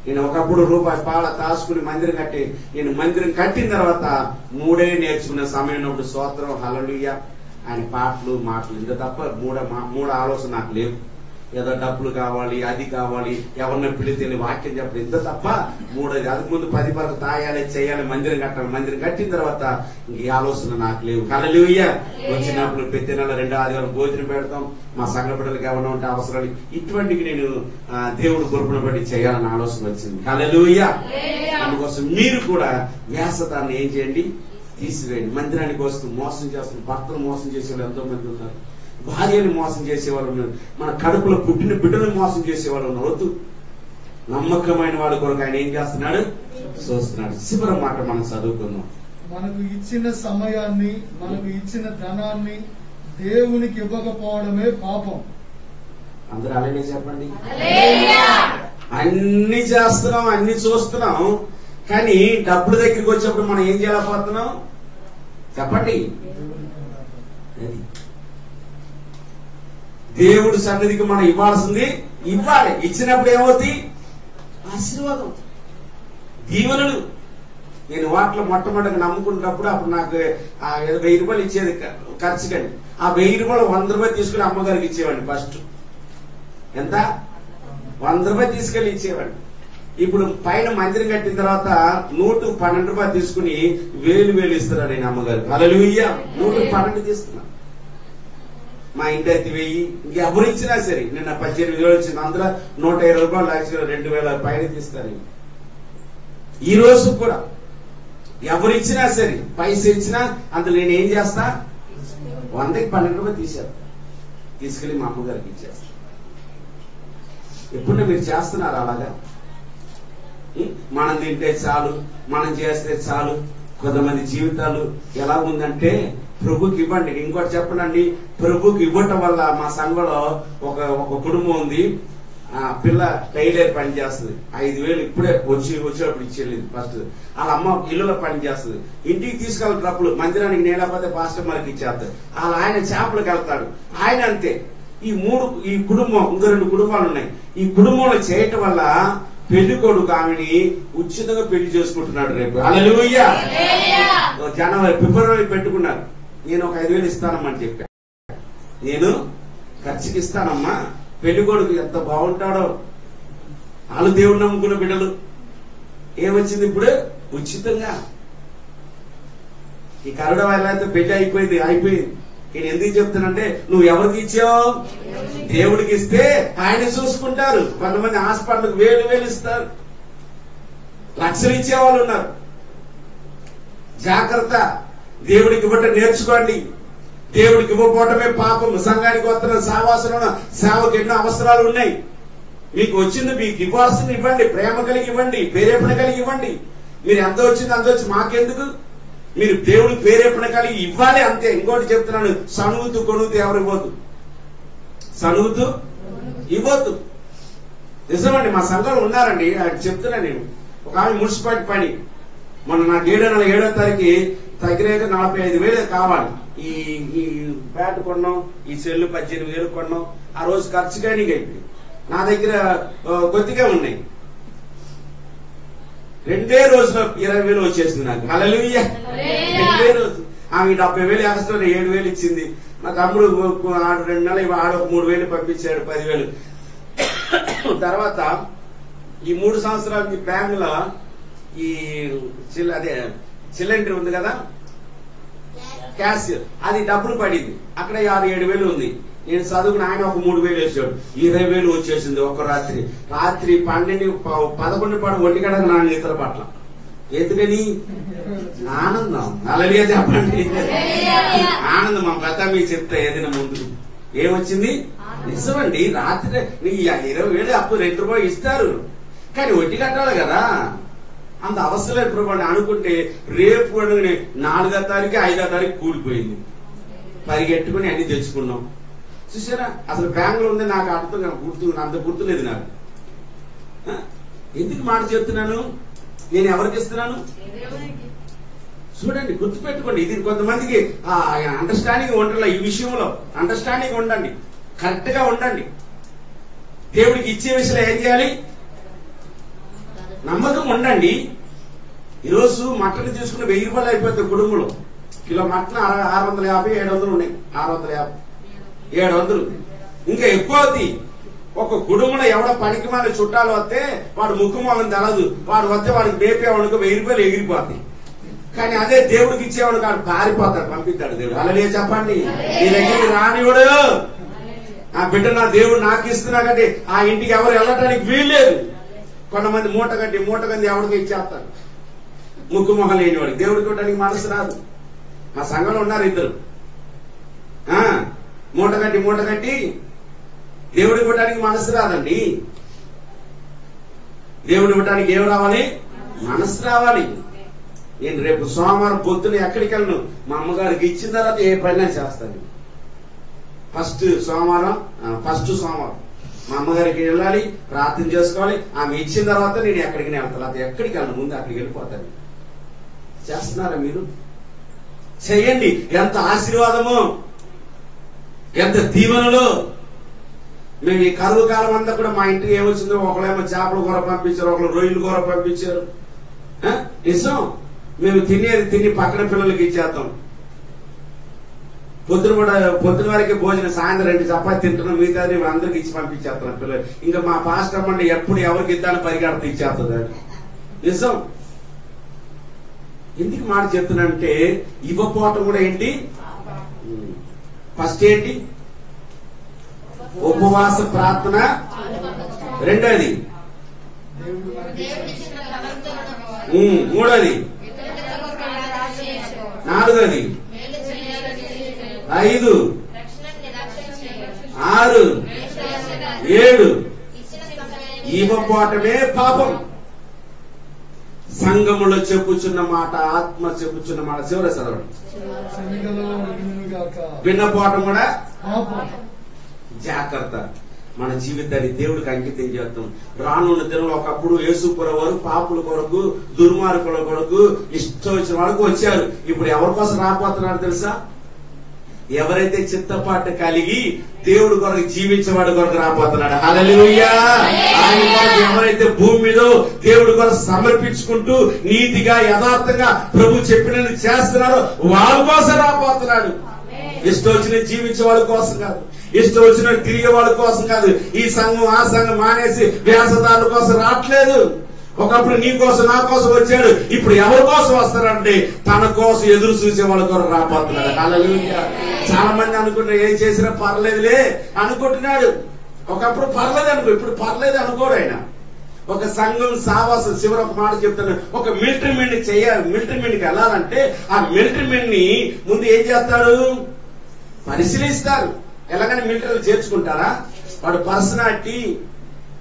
నేను ఒకప్పుడు రూపాయి పాల తాసుకుని మందిరం కట్టి, నేను మందిరం కట్టిన తర్వాత 3 నేర్చుకున్న సమయం ఉన్నప్పుడు స్తోత్రం, హల్లెలూయా, ఆయన పాటలు మాటలు, ఇంత తప్ప 3 ఆలోచన నాకు లేవు. ఏదో డబ్బులు కావాలి, అది కావాలి, ఎవరినో పిలితే వాక్యం చెప్పాలి, ఇంత తప్ప 3 అది ముందు 10 పరకు తాయాలి, చేయాలి, మందిరం కట్టాలి. మందిరం కట్టిన తర్వాత ఇంక ఆలోచన నాకు లేవు. హల్లెలూయా. వచ్చినప్పుడు ప్రతి నెల 2 ఆదివారం భోజనం పెడతాం, మా సంఘ బిడ్డలకు ఏమైనా ఉంటే అవసరాలు, ఇటువంటివి నేను దేవుడు కృపను బట్టి చేయాలని ఆలోచన వచ్చింది. హల్లెలూయా. అందుకోసం మీరు కూడా వేషధారణ ఏం చేయండి, తీసివేయండి. మందిరానికి వస్తూ మోసం చేస్తున్న భర్తను మోసం చేసే వాళ్ళు ఎంతో మంది ఉన్నారు, భార్యను మోసం చేసేవాళ్ళు ఉన్నారు, మన కడుపులో పుట్టిన బిడ్డను మోసం చేసేవాళ్ళు ఉన్నారు. వద్దు, నమ్మకమైన వాళ్ళ కొరకు ఆయన ఏం చేస్తున్నాడు, చూస్తున్నాడు. శిబిర మాట మనం చదువుకుందాం. మనకు ఇచ్చిన సమయాన్ని, మనకు ఇచ్చిన ధనాన్ని దేవునికి ఇవ్వకపోవడమే పాపం. అందరూ అలాగే చెప్పండి. అన్ని చేస్తున్నాం, అన్ని చూస్తున్నాం, కానీ డబ్బుల దగ్గరికి వచ్చేప్పుడు మనం ఏం చేయలేకపోతున్నాం చెప్పండి. దేవుడి సన్నిధికి మనం ఇవ్వాల్సింది ఇవ్వాలి. ఇచ్చినప్పుడు ఏమవుతుంది, ఆశీర్వాదం, దీవెనలు. నేను వాటిలో మొట్టమొదటిగా నమ్ముకున్నప్పుడు అప్పుడు నాకు 1000 రూపాయలు ఇచ్చేది ఖర్చు. కానీ ఆ 1000 రూపాయలు 100 రూపాయలు తీసుకుని అమ్మగారికి ఇచ్చేవాడిని. ఫస్ట్ ఎంత, 100 రూపాయలు తీసుకెళ్లి ఇచ్చేవాడిని. ఇప్పుడు పైన మందిరం కట్టిన తర్వాత 112 రూపాయలు తీసుకుని 1000 ఇస్తున్నారు నేను అమ్మగారు. హల్లెలూయా. 112 తీసుకున్నా. మా ఇంటి అయితే 1000, ఇంకెవరు ఇచ్చినా సరే. నిన్న 18,000 వచ్చింది, అందులో 120 రూపాయలు లక్షలు 2000 పైన తీస్తాను. ఈ రోజు కూడా ఎవరు ఇచ్చినా సరే, పైసలు ఇచ్చినా అందులో నేను ఏం చేస్తా, 100కి 12 రూపాయలు తీశారు, తీసుకెళ్లి మా అమ్మగారికి ఇచ్చేస్తా. ఎప్పుడన్నా మీరు చేస్తున్నారు అలాగా? మనం తింటే చాలు, మనం చేస్తే చాలు. కొంతమంది జీవితాలు ఎలా ఉందంటే, ప్రభుకి ఇవ్వండి. ఇంకోటి చెప్పనండి, ప్రభుకి ఇవ్వటం వల్ల మా సంఘంలో ఒక కుటుంబం ఉంది. ఆ పిల్ల టైలర్ పని చేస్తుంది. 5,000 ఇప్పుడే వచ్చేటప్పుడు ఇచ్చేది. ఫస్ట్ వాళ్ళ అమ్మ ఇల్లులో పని చేస్తుంది. ఇంటికి తీసుకెళ్తున్నప్పుడు మందిరానికి నేలపోతే పాస్టర్ మార్కి ఇచ్చేస్తాడు. వాళ్ళ ఆయన చేపలకు వెళ్తాడు. ఆయన అంతే. ఈ కుటుంబం, ఇంకో 2 కుటుంబాలు ఉన్నాయి. ఈ కుటుంబంలో చేయటం వల్ల పెళ్లి కొడుకు ఆమెని ఉచితంగా పెళ్లి చేసుకుంటున్నాడు రేపు. హల్లెలూయా. ఫిబ్రవరి పెట్టుకున్నారు. నేను ఒక 5,000 ఇస్తానమ్మని చెప్పా. నేను ఖర్చుకి ఇస్తానమ్మా. పెళ్లి కొడుకు ఎంత బాగుంటాడో. వాళ్ళు దేవుడు నమ్ముకున్న బిడ్డలు. ఏమొచ్చింది ఇప్పుడు? ఉచితంగా. ఈ కరోనా వల్ల అయితే పెళ్లి అయిపోయింది. నేను ఎందుకు చెప్తానంటే, నువ్వు ఎవరికి ఇచ్చావు? దేవుడికి ఇస్తే ఆయన చూసుకుంటారు. కొంతమంది హాస్పిటల్కి 1000 ఇస్తారు, లక్షలు ఇచ్చేవాళ్ళు ఉన్నారు. జాగ్రత్త. దేవుడికి ఇవ్వటం నేర్చుకోండి. దేవుడికి ఇవ్వకపోవటమే పాపం. సంఘానికి వస్తున్న సావాసంలో సేవకు ఎన్నో అవసరాలు ఉన్నాయి. మీకు వచ్చింది మీకు ఇవ్వాల్సింది ఇవ్వండి. ప్రేమ కలిగి ఇవ్వండి, ప్రేరేపణ కలిగి ఇవ్వండి. మీరు ఎంత వచ్చింది అంత వచ్చి మాకెందుకు? మీరు దేవుడి ప్రేరేపణ కలిగి ఇవ్వాలి అంతే. ఇంకోటి చెప్తున్నాను, సనుగుతూ కొనుగుతూ ఎవరు ఇవ్వద్దు. సనుగుతూ ఇవ్వద్దు. నిజమండి. మా సంఘంలో ఉన్నారండి, అది చెప్తున్నా నేను. ఒక ఆమె మున్సిపాలిటీ పని, మొన్న నాకు 7వ తారీఖు దగ్గర 45,000 కావాలి. ఈ బ్యాట్ కొన్నాం, ఈ సెల్లు 18,000 కొన్నాం. ఆ రోజు ఖర్చు కానీ అయిపోయింది. నా దగ్గర కొద్దిగా ఉన్నాయి. 2 రోజులో 20,000 వచ్చేసింది నాకు. హల్లెలూయా. 2 రోజు ఆమె 70,000 ఎక్స్ట్రా 7,000 ఇచ్చింది. మా తమ్ముడు 2 నెలలు ఆడొక 3,000 పంపించాడు, 10,000. తర్వాత ఈ 3 సంవత్సరాలకి బ్యాంకులో ఈ సిలిండర్ ఉంది కదా, క్యాష్, అది డబ్బులు పడింది. అక్కడ 6-7,000 ఉంది. నేను చదువుకుని ఆయన ఒక 3,000 వేసాడు. 20,000 వచ్చేసింది ఒక రాత్రి. 12, 11 పడ ఒంటి గడక నా నిద్ర పట్ల. ఎందుకని? ఆనందం. హల్లెలూయా చెప్పండి. ఆనందం. మా పెద్ద మీకు చెప్తా ఏదైనా ముందు ఏమొచ్చింది. నిజమండి. రాత్రి 20,000 అప్పు 2 రూపాయలు ఇస్తారు, కానీ వడ్డీ కట్టాలి కదా. అంత అవసరం ఇప్పుడు అనుకుంటే రేపు 4వ తారీఖు 5వ తారీఖు కూలిపోయింది. పరిగెట్టుకుని అన్ని తెచ్చుకున్నాం. చూసారా? అసలు బ్యాంకులో ఉంది. నాకు అంత గుర్తులేదు నాకు. ఎందుకు మాట చెప్తున్నాను? నేను ఎవరికి ఇస్తున్నాను? చూడండి, గుర్తుపెట్టుకోండి. ఇది కొంతమందికి అండర్స్టాండింగ్ ఉండలే. ఈ విషయంలో అండర్స్టాండింగ్ ఉండండి, కరెక్ట్ గా ఉండండి. దేవుడికి ఇచ్చే విషయంలో ఏం చేయాలి? నమ్మకం ఉండండి. ఈరోజు మటన్ తీసుకుని 1000 రూపాయలు అయిపోతుంది కుటుంబంలో. కిలో మటన్ 650, 700 ఉన్నాయి. 650, 700 ఇంకా ఎక్కువ అవుతాయి. ఒక కుటుంబంలో ఎవడ పనికి మన చుట్టాలు వస్తే వాడు ముక్కు మొహం తెలదు. వాడు వస్తే వాడికి మేపేవాడికి 1000 రూపాయలు ఎగిరిపోతాయి. కానీ అదే దేవుడికి ఇచ్చేవాడు కాదు, పారిపోతాడు, పంపిస్తాడు దేవుడు. హల్లెలూయా చెప్పండి. నీ దగ్గరికి రానివాడు. ఆ బిడ్డ నా దేవుడు నాకు ఇస్తున్నా కంటే ఆ ఇంటికి ఎవరు వెళ్ళటానికి వీల్లేదు. కొంతమంది మూట కట్టి ఎవరికి ఇచ్చేస్తాడు. ముక్కు మొహం లేనివాడికి దేవుడికి ఇవ్వడానికి మనసు రాదు. మా సంఘంలో ఉన్నారు 2. మూట కట్టి దేవుడికి ఇవ్వడానికి మనసు రాదండి. దేవుడు ఇవ్వడానికి ఏం రావాలి? మనసు రావాలి. నేను రేపు సోమవారం పొద్దున ఎక్కడికి వెళ్ళను. మా అమ్మగారికి ఇచ్చిన తర్వాత ఏ పైన చేస్తాను. ఫస్ట్ సోమవారం మా అమ్మగారికి వెళ్ళాలి, ప్రార్థన చేసుకోవాలి. ఆమె ఇచ్చిన తర్వాత నేను ఎక్కడికి వెళ్తాను. అది ఎక్కడికి వెళ్ళను, ముందు అక్కడికి వెళ్ళిపోతాను. చేస్తున్నారా మీరు? చెయ్యండి. ఎంత ఆశీర్వాదమో, ఎంత దీవెనలో. మేము ఈ కరువు కాలం అంతా కూడా మా ఇంటికి ఏమొచ్చిందో, ఒకళ్ళేమో చేపల కూర పంపించారు, ఒకళ్ళు రొయ్యల కూర పంపించారు. నిజం. మేము తిని పక్కన పిల్లలకి ఇచ్చేస్తాం. పొద్దున వరకే భోజనం, సాయంత్రం 2 చపాతి తింటున్నాం, మిగతా అందరికి ఇచ్చి పంపించేస్తున్నాం పిల్లలు. ఇంకా మా పాస్టర్ అంటే ఎప్పుడు ఎవరికి ఇద్దాని పరిగెడత ఇచ్చేస్తుంది. నిజం. ఎందుకు మాట చెప్తున్నానంటే ఇవ్వపోవటం కూడా ఏంటి, ఫస్ట్ ఏంటి ఉపవాస ప్రార్థన, రెండోది, మూడోది, నాలుగోది, 5, 6, 7 ఇవ్వపోవటమే పాపం. సంఘములో చెప్పుచున్న మాట, ఆత్మ చెప్పుచున్న మాట చివర చదవండి. విన్నపోవటం కూడా జాగ్రత్త. మన జీవితాన్ని దేవుడికి అంకితం చేద్దాం. రానున్న దినంలో ఒకప్పుడు యేసుప్రభువు వారు పాపుల కొరకు, దుర్మార్గుల కొరకు, ఇష్టం వచ్చిన వాళ్ళకు వచ్చారు. ఇప్పుడు ఎవరి కోసం రాపోతున్నారు తెలుసా? ఎవరైతే చిత్తపాటు కలిగి దేవుడి కొరకు జీవించేవాడి కొరకు రాపోతున్నాడు. హల్లెలూయా. ఆయన కొరకు ఎవరైతే భూమి మీద దేవుడి కొరకు సమర్పించుకుంటూ నీతిగా యథార్థంగా ప్రభు చెప్పినది చేస్తున్నారో వాళ్ళ కోసం రాపోతున్నాడు. ఇష్టం వచ్చిన జీవించే వాళ్ళ కోసం కాదు, ఇష్టం వచ్చిన తిరిగే వాళ్ళ కోసం కాదు. ఈ సంఘం ఆ సంఘం మానేసి వ్యాసదారుల కోసం రావట్లేదు. ఒకప్పుడు నీ కోసం నా కోసం వచ్చాడు. ఇప్పుడు ఎవరి కోసం వస్తారంటే తన కోసం ఎదురు చూసే వాళ్ళ కొరకు రాబోతున్నాడు. హల్లెలూయా. చాలా మంది అనుకుంటారు ఏం చేసినా పర్లేదులే అనుకుంటున్నాడు. ఒకప్పుడు పర్లేదు అనుకో, ఇప్పుడు పర్లేదు అనుకోడు ఆయన. ఒక సంఘం సావాసం చివరి ఒక మాట చెప్తాను. ఒక మిలిటరీ మెన్ చేయాలి. మిలిటరీ మెన్కి వెళ్ళాలంటే ఆ మిలిటరీ మెన్ ని ముందు ఏం చేస్తాడు, పరిశీలిస్తారు. ఎలాగని మిలిటరీలో చేర్చుకుంటారా? వాడు పర్సనాలిటీ,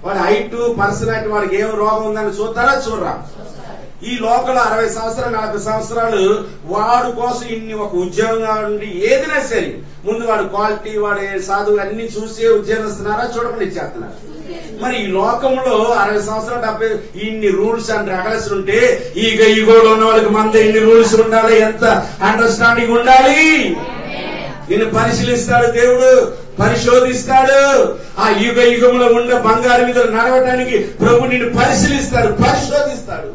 వాడి హైట్, పర్సనాలిటీ, వాడికి ఏం రోగం ఉందని చూస్తారా? చూడరా? ఈ లోకల్ 60 సంవత్సరాలు 40 సంవత్సరాలు వాడు కోసం ఇన్ని ఒక ఉద్యోగంగా ఉండి ఏదైనా సరే ముందు వాడు క్వాలిటీ, వాడి సాధువు అన్ని చూసి ఉద్యోగం ఇస్తున్నారా? చూడకుండా ఇచ్చేస్తున్నారు. మరి ఈ లోకంలో 60 సంవత్సరాలు 70 ఇన్ని రూల్స్ అండ్ రెగ్యులేషన్ ఉంటే ఈగోలో ఉన్న వాళ్ళకి మంద ఇన్ని రూల్స్ ఉండాలి, ఎంత అండర్స్టాండింగ్ ఉండాలి. నిన్ను పరిశీలిస్తాడు దేవుడు, పరిశోధిస్తాడు. ఆ యుగంలో ఉన్న బంగారు మీద నడవటానికి ప్రభు నిన్ను పరిశీలిస్తాడు, పరిశోధిస్తాడు.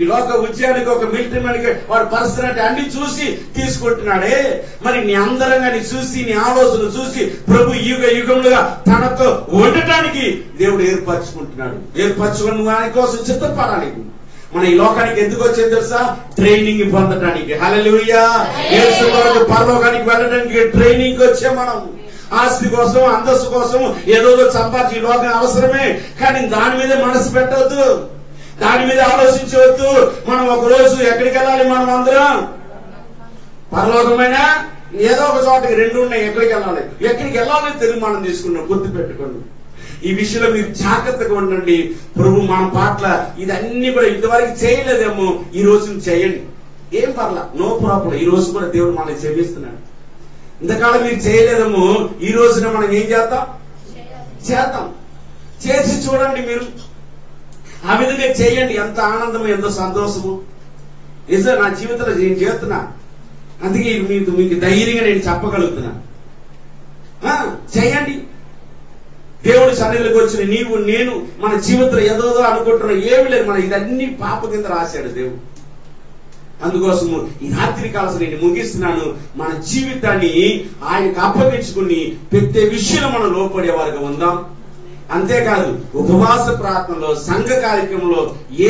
ఈ లోక ఉద్యోగానికి ఒక మిలిటరీ మనకి వాడు పర్సనాలిటీ అన్ని చూసి తీసుకుంటున్నాడే. మరి నీ అందరంగా చూసి నీ ఆలోచన చూసి ప్రభు యుగములుగా తనతో ఉండటానికి దేవుడు ఏర్పరచుకుంటున్నాడు. ఏర్పరచుకుని వారి కోసం చిత్తపడాలి. మన ఈ లోకానికి ఎందుకు వచ్చేది తెలుసా? ట్రైనింగ్ పొందడానికి. హల్లెలూయా. యేసు కొరకు పరలోకానికి వెళ్ళడానికి ట్రైనింగ్ వచ్చే మనం. ఆస్తి కోసం, అంతస్తు కోసం ఏదో సంపాదించి ఈ లోకం అవసరమే, కానీ దాని మీద మనసు పెట్టవద్దు, దాని మీద ఆలోచించవద్దు. మనం ఒక రోజు ఎక్కడికి వెళ్ళాలి? మనం అందరం పరలోకమైన ఏదో ఒక చోటకి 2 ఉన్నాయి. ఎక్కడికి వెళ్ళాలి? ఎక్కడికి వెళ్ళాలని తీర్మానం తీసుకున్నాం. గుర్తు పెట్టుకోండి. ఈ విషయంలో మీరు జాగ్రత్తగా ఉండండి. ప్రభు మన పట్ల ఇదన్నీ కూడా ఇంతవరకు చేయలేదేమో, ఈ రోజు చేయండి. ఏం పర్లా, నో ప్రాబ్లం. ఈ రోజు కూడా దేవుడు మనల్ని క్షమిస్తున్నాడు. ఇంతకాలం మీరు చేయలేదేమో, ఈ రోజున మనం ఏం చేద్దాం? చేసి చూడండి. మీరు ఆ విధంగా చేయండి. ఎంత ఆనందము, ఎంతో సంతోషము. నిజం, నా జీవితంలో నేను చేస్తున్నా. అందుకే మీకు ధైర్యంగా నేను చెప్పగలుగుతున్నా. చేయండి. దేవుడి సన్నిధిలోకి వచ్చిన నీవు నేను మన జీవితంలో ఏదో అనుకుంటున్నా, ఏమి లేదు. మన ఇదన్నీ పాప కింద రాశాడు దేవుడు. అందుకోసము ఈ రాత్రి కాలం నేను ముగిస్తున్నాను. మన జీవితాన్ని ఆయనకు అప్పగించుకుని ప్రతి విషయంలో మనం లోపడే వారిగా ఉందాం. అంతేకాదు ఉపవాస ప్రార్థనలో, సంఘ కార్యక్రమంలో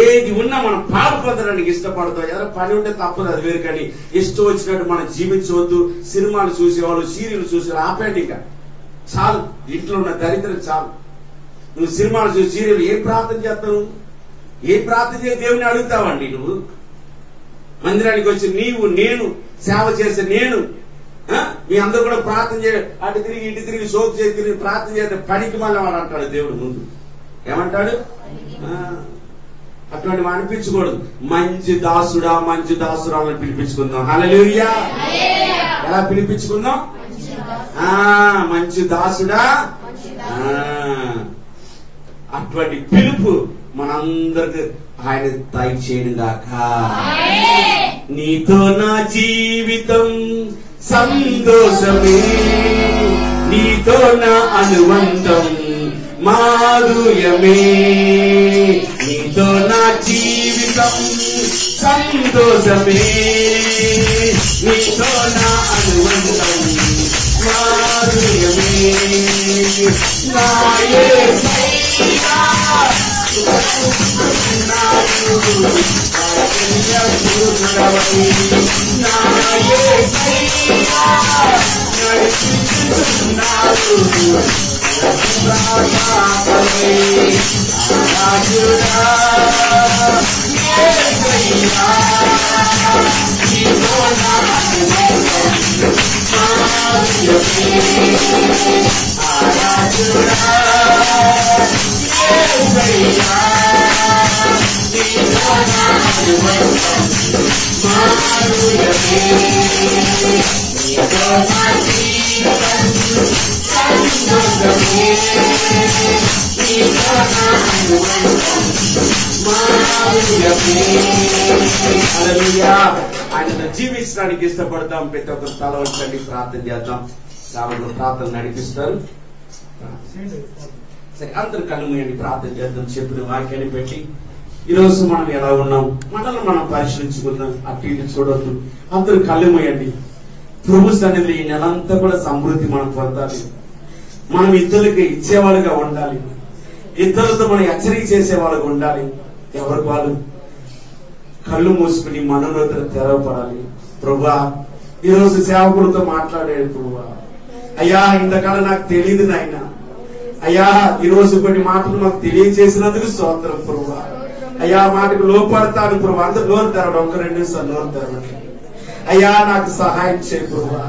ఏది ఉన్నా మనం పాలు పొందడానికి ఇష్టపడతాం. ఏదైనా పని ఉంటే తప్పదు, అది వేరు. కానీ ఇష్టం వచ్చినట్టు మనం జీవించవద్దు. సినిమాలు చూసేవాళ్ళు, సీరియల్ చూసేవాళ్ళు ఆపేయండి. ఇంకా చాలు. ఇంట్లో ఉన్న దరిద్రం చాలు. నువ్వు సినిమాలు చూసి సీరియల్ ఏం ప్రార్థన చేస్తావు? ఏం ప్రార్థన చేసి దేవుని అడుగుతావండి? నువ్వు మందిరానికి వచ్చి నీవు నేను సేవ చేసే నేను మీ అందరూ కూడా ప్రార్థన చేయ, అటు తిరిగి ఇటు తిరిగి సోకు చేసి తిరిగి ప్రార్థన చేస్తే పనికి మళ్ళీ వాడు అంటాడు దేవుడు ముందు. ఏమంటాడు? అటువంటి అనిపించకూడదు. మంచి దాసుడా, మంచి దాసురా అని పిలిపించుకుందాం. హల్లెలూయా. ఎలా పిలిపించుకుందాం? మంచి దాసుడా. అటువంటి పిలుపు మనందరికి ఆయన దయచేయను గాక. నీతో నా జీవితం సంతోషమే, నీతో నా అనుబంధం మాధుర్యమే. నీతో నా జీవితం సంతోషమే, నీతో నా అనుబంధం నా యేసయ్యా నా యేసయ్యా నడిపిస్తున్నాడు ఆయనతో జీవించడానికి ఇష్టపడతాం. ప్రతి ఒక్క స్థలం వచ్చండి, ప్రార్థన చేద్దాం. కాబట్టి ప్రార్థన నడిపిస్తారు. సరే, అందరు కళ్ళు మూయండి, ప్రార్థన చేద్దాం. చెప్పిన వాక్యాన్ని పెట్టి ఈరోజు మనం ఎలా ఉన్నాం మనల్ని మనం పరిశీలించుకుందాం. అటు ఇటు చూడొద్దు. అందరూ కళ్ళు మూయండి. ప్రభు సన్నిధిలో ఈ నెలంతా కూడా సమృద్ధి మనం పొందాలి. మనం ఇతరులకి ఇచ్చేవాళ్ళుగా ఉండాలి. ఇతరులతో మనం హెచ్చరిక చేసేవాళ్ళుగా ఉండాలి. ఎవరికి వాళ్ళు కళ్ళు మూసుకుని మనోన్నతులు తెరవపడాలి. ప్రభువా, ఈరోజు సేవకుడితో మాట్లాడాడు. ప్రభువా, అయ్యా ఇంతకాలం నాకు తెలియదు నాయన. అయ్యా ఈరోజు కొన్ని మాటలు మాకు తెలియజేసినందుకు స్తోత్రం. ప్రభువా, అయ్యా మాటకు లోపడతాను. ప్రభువా, అందరూ నోరు తెరవడం, ఒక 2 నిమిషాలు నోరు తెరవండి. అయ్యా నాకు సహాయం చేయ ప్రభువా.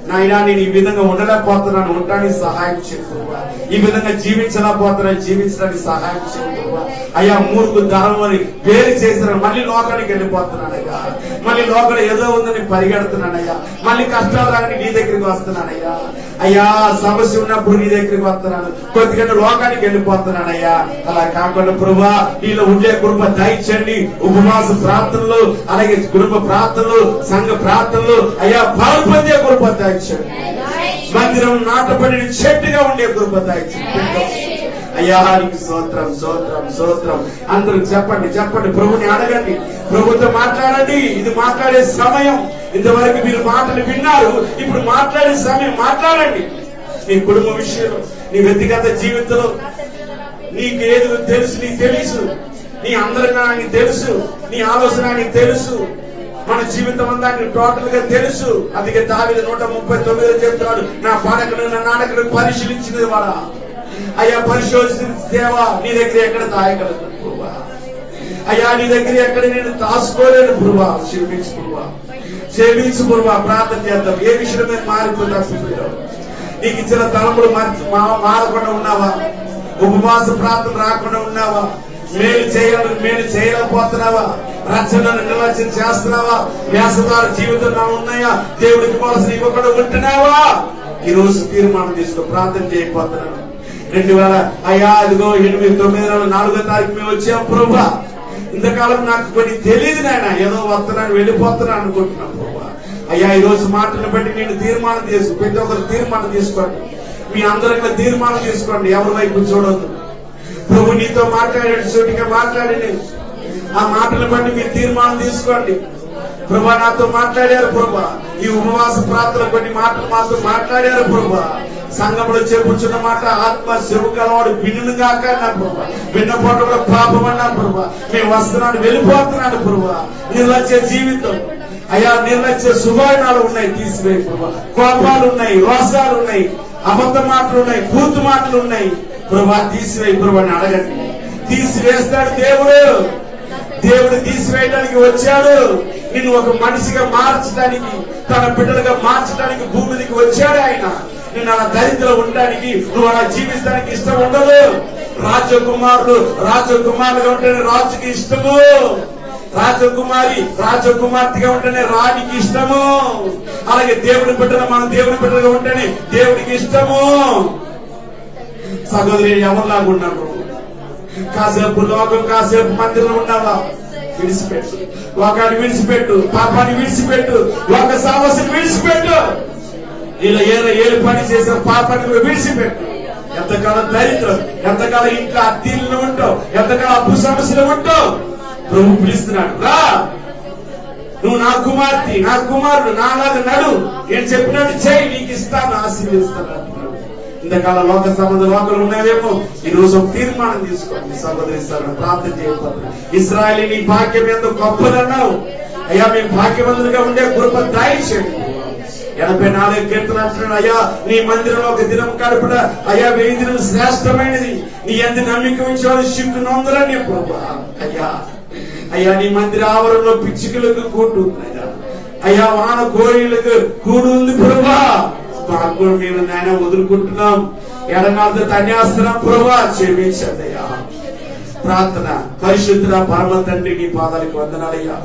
నాయనా, నేను ఈ విధంగా ఉండలేకపోతున్నాను, ఉండడానికి సహాయం చేయ ప్రభువా. ఈ విధంగా జీవించలేకపోతున్నాను, జీవించడానికి సహాయం చేయ ప్రభువా. అయ్యా మూర్ఖు ధరం అని పేరు చేసిన మళ్ళీ లోకానికి వెళ్ళిపోతున్నానయ్యా. మళ్ళీ లోకం ఏదో ఉందని పరిగెడుతున్నానయ్యా. మళ్ళీ కష్టాలు రాని నీ దగ్గరికి వస్తున్నానయ్యా. అయ్యా సమస్య ఉన్నప్పుడు నీ దగ్గరికి వస్తున్నాను, కొద్దిగా లోకానికి వెళ్ళిపోతున్నానయ్యా. అలా కాకుండా ప్రభువా, నీలో ఉండే కృప దయచేయండి. ఉపవాస ప్రార్థనలు, అలాగే కుటుంబ ప్రార్థనలు, సంఘ ప్రార్థనలు, అయ్యా పాలు పొందే కృప దయచేయండి. మందిరం నాటపడిన చెట్టుగా ఉండే కృప దయచేయండి. అయ్యా నీకు స్తోత్రం, స్తోత్రం, స్తోత్రం. అందరూ చెప్పండి, చెప్పండి. ప్రభుని అడగండి, ప్రభుతో మాట్లాడండి. ఇది మాట్లాడే సమయం. ఇంతవరకు మీరు మాటలు విన్నారు, ఇప్పుడు మాట్లాడే సమయం. మాట్లాడండి. నీ కుటుంబ విషయంలో, నీ వ్యక్తిగత జీవితంలో నీకు ఏది తెలుసు, నీకు తెలుసు. నీ అందరిగా నీకు తెలుసు, నీ ఆలోచన నీకు తెలుసు. మన జీవితం అంతా నీకు టోటల్ గా తెలుసు. అందుకే దావీదు 139 చెప్తున్నాడు, నా పాడకను నా నాడకను పరిశీలించినది వాడా. అయ్యా పరిశోధించిన దేవ, నీ దగ్గర ఎక్కడ దాయగలదు ప్రభువా. అయ్యా నీ దగ్గర ఎక్కడ నేను దాచుకోలేను ప్రభువా. క్షమించు ప్రభువా, క్షమించు ప్రభువా. ప్రార్థన చేద్దాం. ఏ విషయం మీద మారిపోతా నీకు ఇచ్చిన తలంపులు మారకుండా ఉన్నావా? ఉపవాస ప్రార్థన రాకుండా ఉన్నావా? మేలు చేయలేకపోతున్నావా? రచనను నిర్లక్ష్యం చేస్తున్నావా? వ్యాసదారు జీవితంలో ఉన్నాయా? దేవుడికి మనసు నీకు కూడా ఉంటున్నావా? ఈ రోజు తీర్మానం తీసుకో. ప్రార్థన చేయకపోతున్నాను. 2009 తారీఖు మేము వచ్చాం ప్రభువా. ఇంతకాలం నాకు కొన్ని తెలియదు నాయన, ఏదో వస్తున్నాను వెళ్ళిపోతున్నాను అనుకుంటున్నాను ప్రభువా. అయ్యా ఈ రోజు మాటలను బట్టి నేను తీర్మానం చేసుకో. ప్రతి ఒక్కరు తీర్మానం తీసుకోండి. మీ అందరికీ తీర్మానం తీసుకోండి. ఎవరి వైపు చూడొద్దు. ప్రభు నీతో మాట్లాడాడు, సూటిగా మాట్లాడి ఆ మాటలను బట్టి మీరు తీర్మానం తీసుకోండి. ప్రభా నాతో మాట్లాడారు ప్రభా. ఈ ఉపవాస ప్రార్థన కొన్ని మాటలు మాతో మాట్లాడారు ప్రభా. సంఘంలో చెప్పుచున్న మాట ఆత్మ చెవు కలవాడు వినుగాక అన్నా ప్రభా. విన్నపాటు కూడా పాపం అన్నా ప్రభా. మేము వస్తున్నాను, వెళ్ళిపోతున్నాను ప్రభా. నిర్లక్ష్య జీవితం అయ్యా, నిర్లక్ష్య సుభాయనాలు ఉన్నాయి, తీసివేయి ప్రభా. కోపాలు ఉన్నాయి, రోసాలు ఉన్నాయి, అబద్ధ మాటలు ఉన్నాయి, పూర్తి మాటలు ఉన్నాయి ప్రభా. తీసివేయి ప్రభా అని అడగండి. తీసివేస్తాడు దేవుడు. దేవుడు తీసివేయడానికి వచ్చాడు. నిన్ను ఒక మనిషిగా మార్చడానికి, తన బిడ్డలుగా మార్చడానికి భూమికి వచ్చాడు ఆయన. నిన్ను అలా దరిద్రం ఉండడానికి, నువ్వు అలా జీవించడానికి ఇష్టం ఉండదు. రాజకుమారులుగా ఉంటేనే రాజుకి ఇష్టము. రాజకుమార్తెగా ఉంటేనే రాణికి ఇష్టము. అలాగే దేవుడి బిడ్డలు, మనం దేవుడి బిడ్డలుగా ఉంటేనే దేవుడికి ఇష్టము. సహోదరి ఎవరిలాగా ఉన్నాడు? కాసేపు లోకం, కాసేపు మందిరంలో ఉన్నావా? విడిచిపెట్టు. లోకాన్ని విడిచిపెట్టు, పాపాన్ని విడిచిపెట్టు, లోక సమస్యను విడిచిపెట్టు. ఇలా ఏడు పని చేసిన పాపాన్ని కూడా విడిచిపెట్టు. ఎంతకాలం దరిద్రం, ఎంతకాలం ఇంట్లో అద్దీలు ఉంటావు, ఎంతకాలం అప్పు సమస్యలు ఉంటావు. ప్రభు పిలుస్తున్నాడు, రా, నువ్వు నా కుమార్తె, నా కుమారుడు, నాలాగా నడు, నేను చెప్పినట్టు చేయి, నీకు ఇస్తాను, ఆశీర్వదిస్తాను. ఇంతకాల లోక సంబంధ లోకలు ఉన్నాయేమో ఈ రోజు ఒక తీర్మానం తీసుకోండి. సహోదరి ప్రార్థన చేయబోతుంది. ఇశ్రాయేలు నీ భాగ్యం ఎంత గొప్పదన్నావు అయ్యా, మేము భాగ్యవంతులుగా ఉండే కృప దయచేయండి. 84 కీర్తన అంటున్నాడు, అయ్యా నీ మందిరంలో ఒక దినం గడపడ అయ్యా 1000 దినం శ్రేష్టమైనది. నీ అందు నమ్మిక ఉంచేవాళ్ళు సిగ్గు నొందరని ప్రభా. అయ్యా అయ్యా నీ మందిర ఆవరణలో పిచ్చుకలకు కూటు అయ్యా వాన కోరిలకు కూడు ఉంది ప్రభా. మాకు మేము నాయన వదులుకుంటున్నాం, ఎడనాథ ధన్యాస్తున్నాం ప్రభా, క్షమించండి అయ్యా. ప్రార్థన. పరిశుద్ధుల పరమ తండ్రి నీ పాదాలకు వందనాలయ్యా.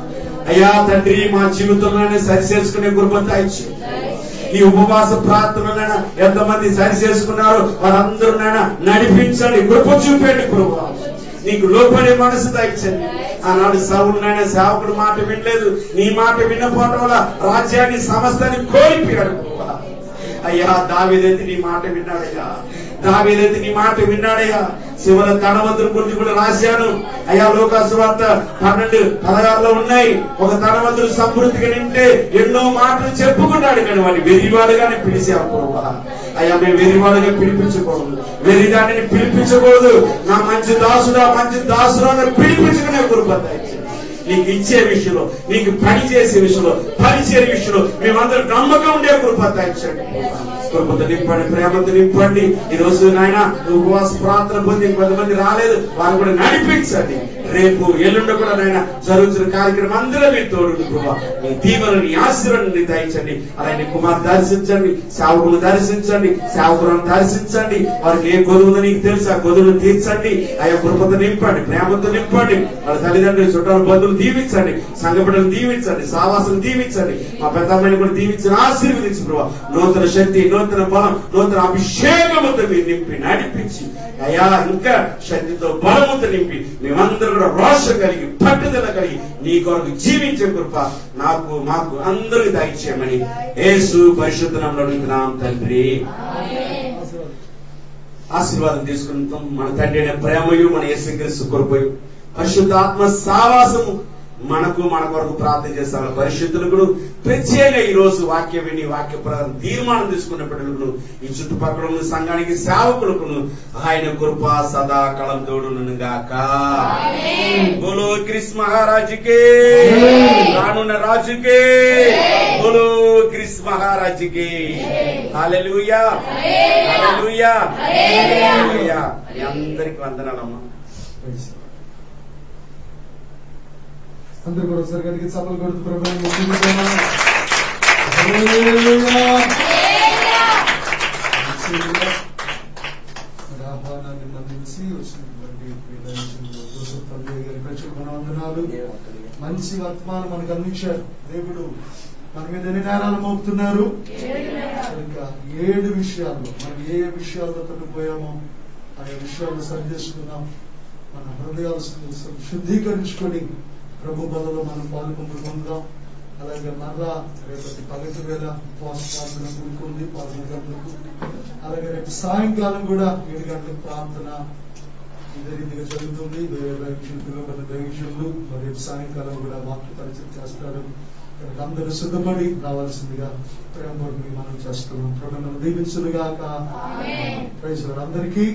అయ్యా తండ్రి మా జీవితంలోనే సరి చేసుకునే కృప దయచేయండి. ఈ ఉపవాస ప్రార్థనలైనా ఎంతమంది సరి చేసుకున్నారో వారందరూ నాయన నడిపించండి, కృప చూపండి ప్రభా. నీకు లోపడే మనసు దయచండి. ఆనాడు సౌలు నాయన సేవకుడు మాట వినలేదు, నీ మాట వినపోవడం వల్ల రాజ్యాన్ని సమస్తాన్ని కోల్పోయాడు ప్రభా. అయ్యా దావీదైతే నీ మాట విన్నాడయ్యా, దావీదైతే నీ మాట విన్నాడయ్యా. శివల ధనవంతుల గురించి కూడా రాశాను అయ్యా. లోకాసువార్త 12:16 ఉన్నాయి. ఒక ధనవంతుడు సమృద్ధిగా నింటే ఎన్నో మాటలు చెప్పుకున్నాడు, కానీ వాడిని వెర్రివాడుగానే పిలిచావు ప్రభా. అయ్యా మేము వెర్రివాడుగా పిలిపించకూడదు, వెర్రిదాన్ని పిలిపించకూడదు. నా మంచి దాసుడా మంచి దాసుడా పిలిపించుకునే కృప దయచేయండి. నీకు ఇచ్చే విషయంలో, నీకు పని చేసే విషయంలో, పరిచయ విషయంలో మేమందరూ నమ్మకం ఉండే కృప దయచేయండి. కృపతో నింపండి, ప్రేమతో నింపండి. ఈ రోజు నాయన ఉపవాస ప్రార్థన పొంది కొంతమంది రాలేదు, వారు కూడా నడిపించండి. రేపు ఎల్లుండి కూడా నాయన జరుగుతున్న కార్యక్రమం అందరూ మీరు తోడు ప్రభా. మీ దీవెనని నీ ఆశీర్వాదాన్ని దయచండి. అలాగే కుమార్ దర్శించండి, సేవకులను దర్శించండి, సేవకులను దర్శించండి. వారికి ఏ గొదువుందో నీకు తెలుసు, ఆ గొదువును తీర్చండి. ఆయా కృపతో నింపండి, ప్రేమతో నింపండి. వాళ్ళ తల్లిదండ్రులు చుట్టాల బంధువులు దీవించండి, సంఘ బిడ్డలు దీవించండి, సావాసులు దీవించండి. మా పెద్దమ్మని కూడా దీవించి ఆశీర్వదించి ప్రభా. నూతన శక్తి, నూతన బలం, నూతన అభిషేకముతో మీరు నింపి నడిపించి అయ్యా ఇంకా శక్తితో బలముతో నింపి మేమందరూ కూడా రోషం కలిగి పట్టుదల కలిగి నీ కొరకు జీవించే కృప నాకు మాకు అందరికి దయచేయమని యేసు పరిశుద్ధ నామములో అడుగుతున్నాం తండ్రి. ఆశీర్వాదం తీసుకుంటాం. మన తండ్రి అయిన ప్రేమయు మన యేసుక్రీస్తు కృపయు పరిశుద్ధాత్మ సావాసము మనకు మన కొరకు ప్రార్థన చేస్తాను. పరిశుద్ధులకు ప్రత్యేకంగా ఈ రోజు వాక్యం విని వాక్య ప్రకారం తీర్మానం తీసుకున్న బిడ్డలకు, ఈ చుట్టుపక్కల ఉన్న సంఘానికి సేవకులకు ఆయన కృప సదా కళం తోడును గాక. బోలో క్రిస్ మహారాజుకే, రానున్న రాజుకే, బోలో క్రిస్ మహారాజుకే. హల్లెలూయా, హల్లెలూయా, హల్లెలూయా. మీ అందరికి వందనాలమ్మా. అందరూ కూడా ఒకసారి గట్టిగా చప్పలు కొడుతూ ప్రభువుని ఆహ్వానాన్ని మన్నించి వచ్చినటువంటి వందనాలు. మంచి వర్తమానం మనకు అందించారు దేవుడు. మన మీద ఎన్ని నేరాలు మోపుతున్నారు? ఇంకా 7 విషయాల్లో మనం ఏ విషయాల్లో తగ్గిపోయామో ఆ విషయాలను సరి చేసుకున్నాం. మన హృదయాలు శుద్ధీకరించుకొని ప్రభు బలలో మనం పాల్గొంటూ పొందుదాం. అలాగే మరలా రేపటి పగటి వేళ ఉపవాస ప్రార్థన కూడుకుంది 11 గంటలకు. అలాగే రేపు సాయంకాలం కూడా 7 గంటలకు ప్రార్థన ఇదే రీతిగా జరుగుతుంది. వేరే దైవజనులు రేపు సాయంకాలం కూడా వాక్య పరిచయం చేస్తారు. అందరూ సిద్ధపడి రావాల్సిందిగా ప్రేమపూర్వకంగా మనం చేస్తున్నాం. ప్రభువును దీవించునుగాక. ప్రైజ్ అందరికీ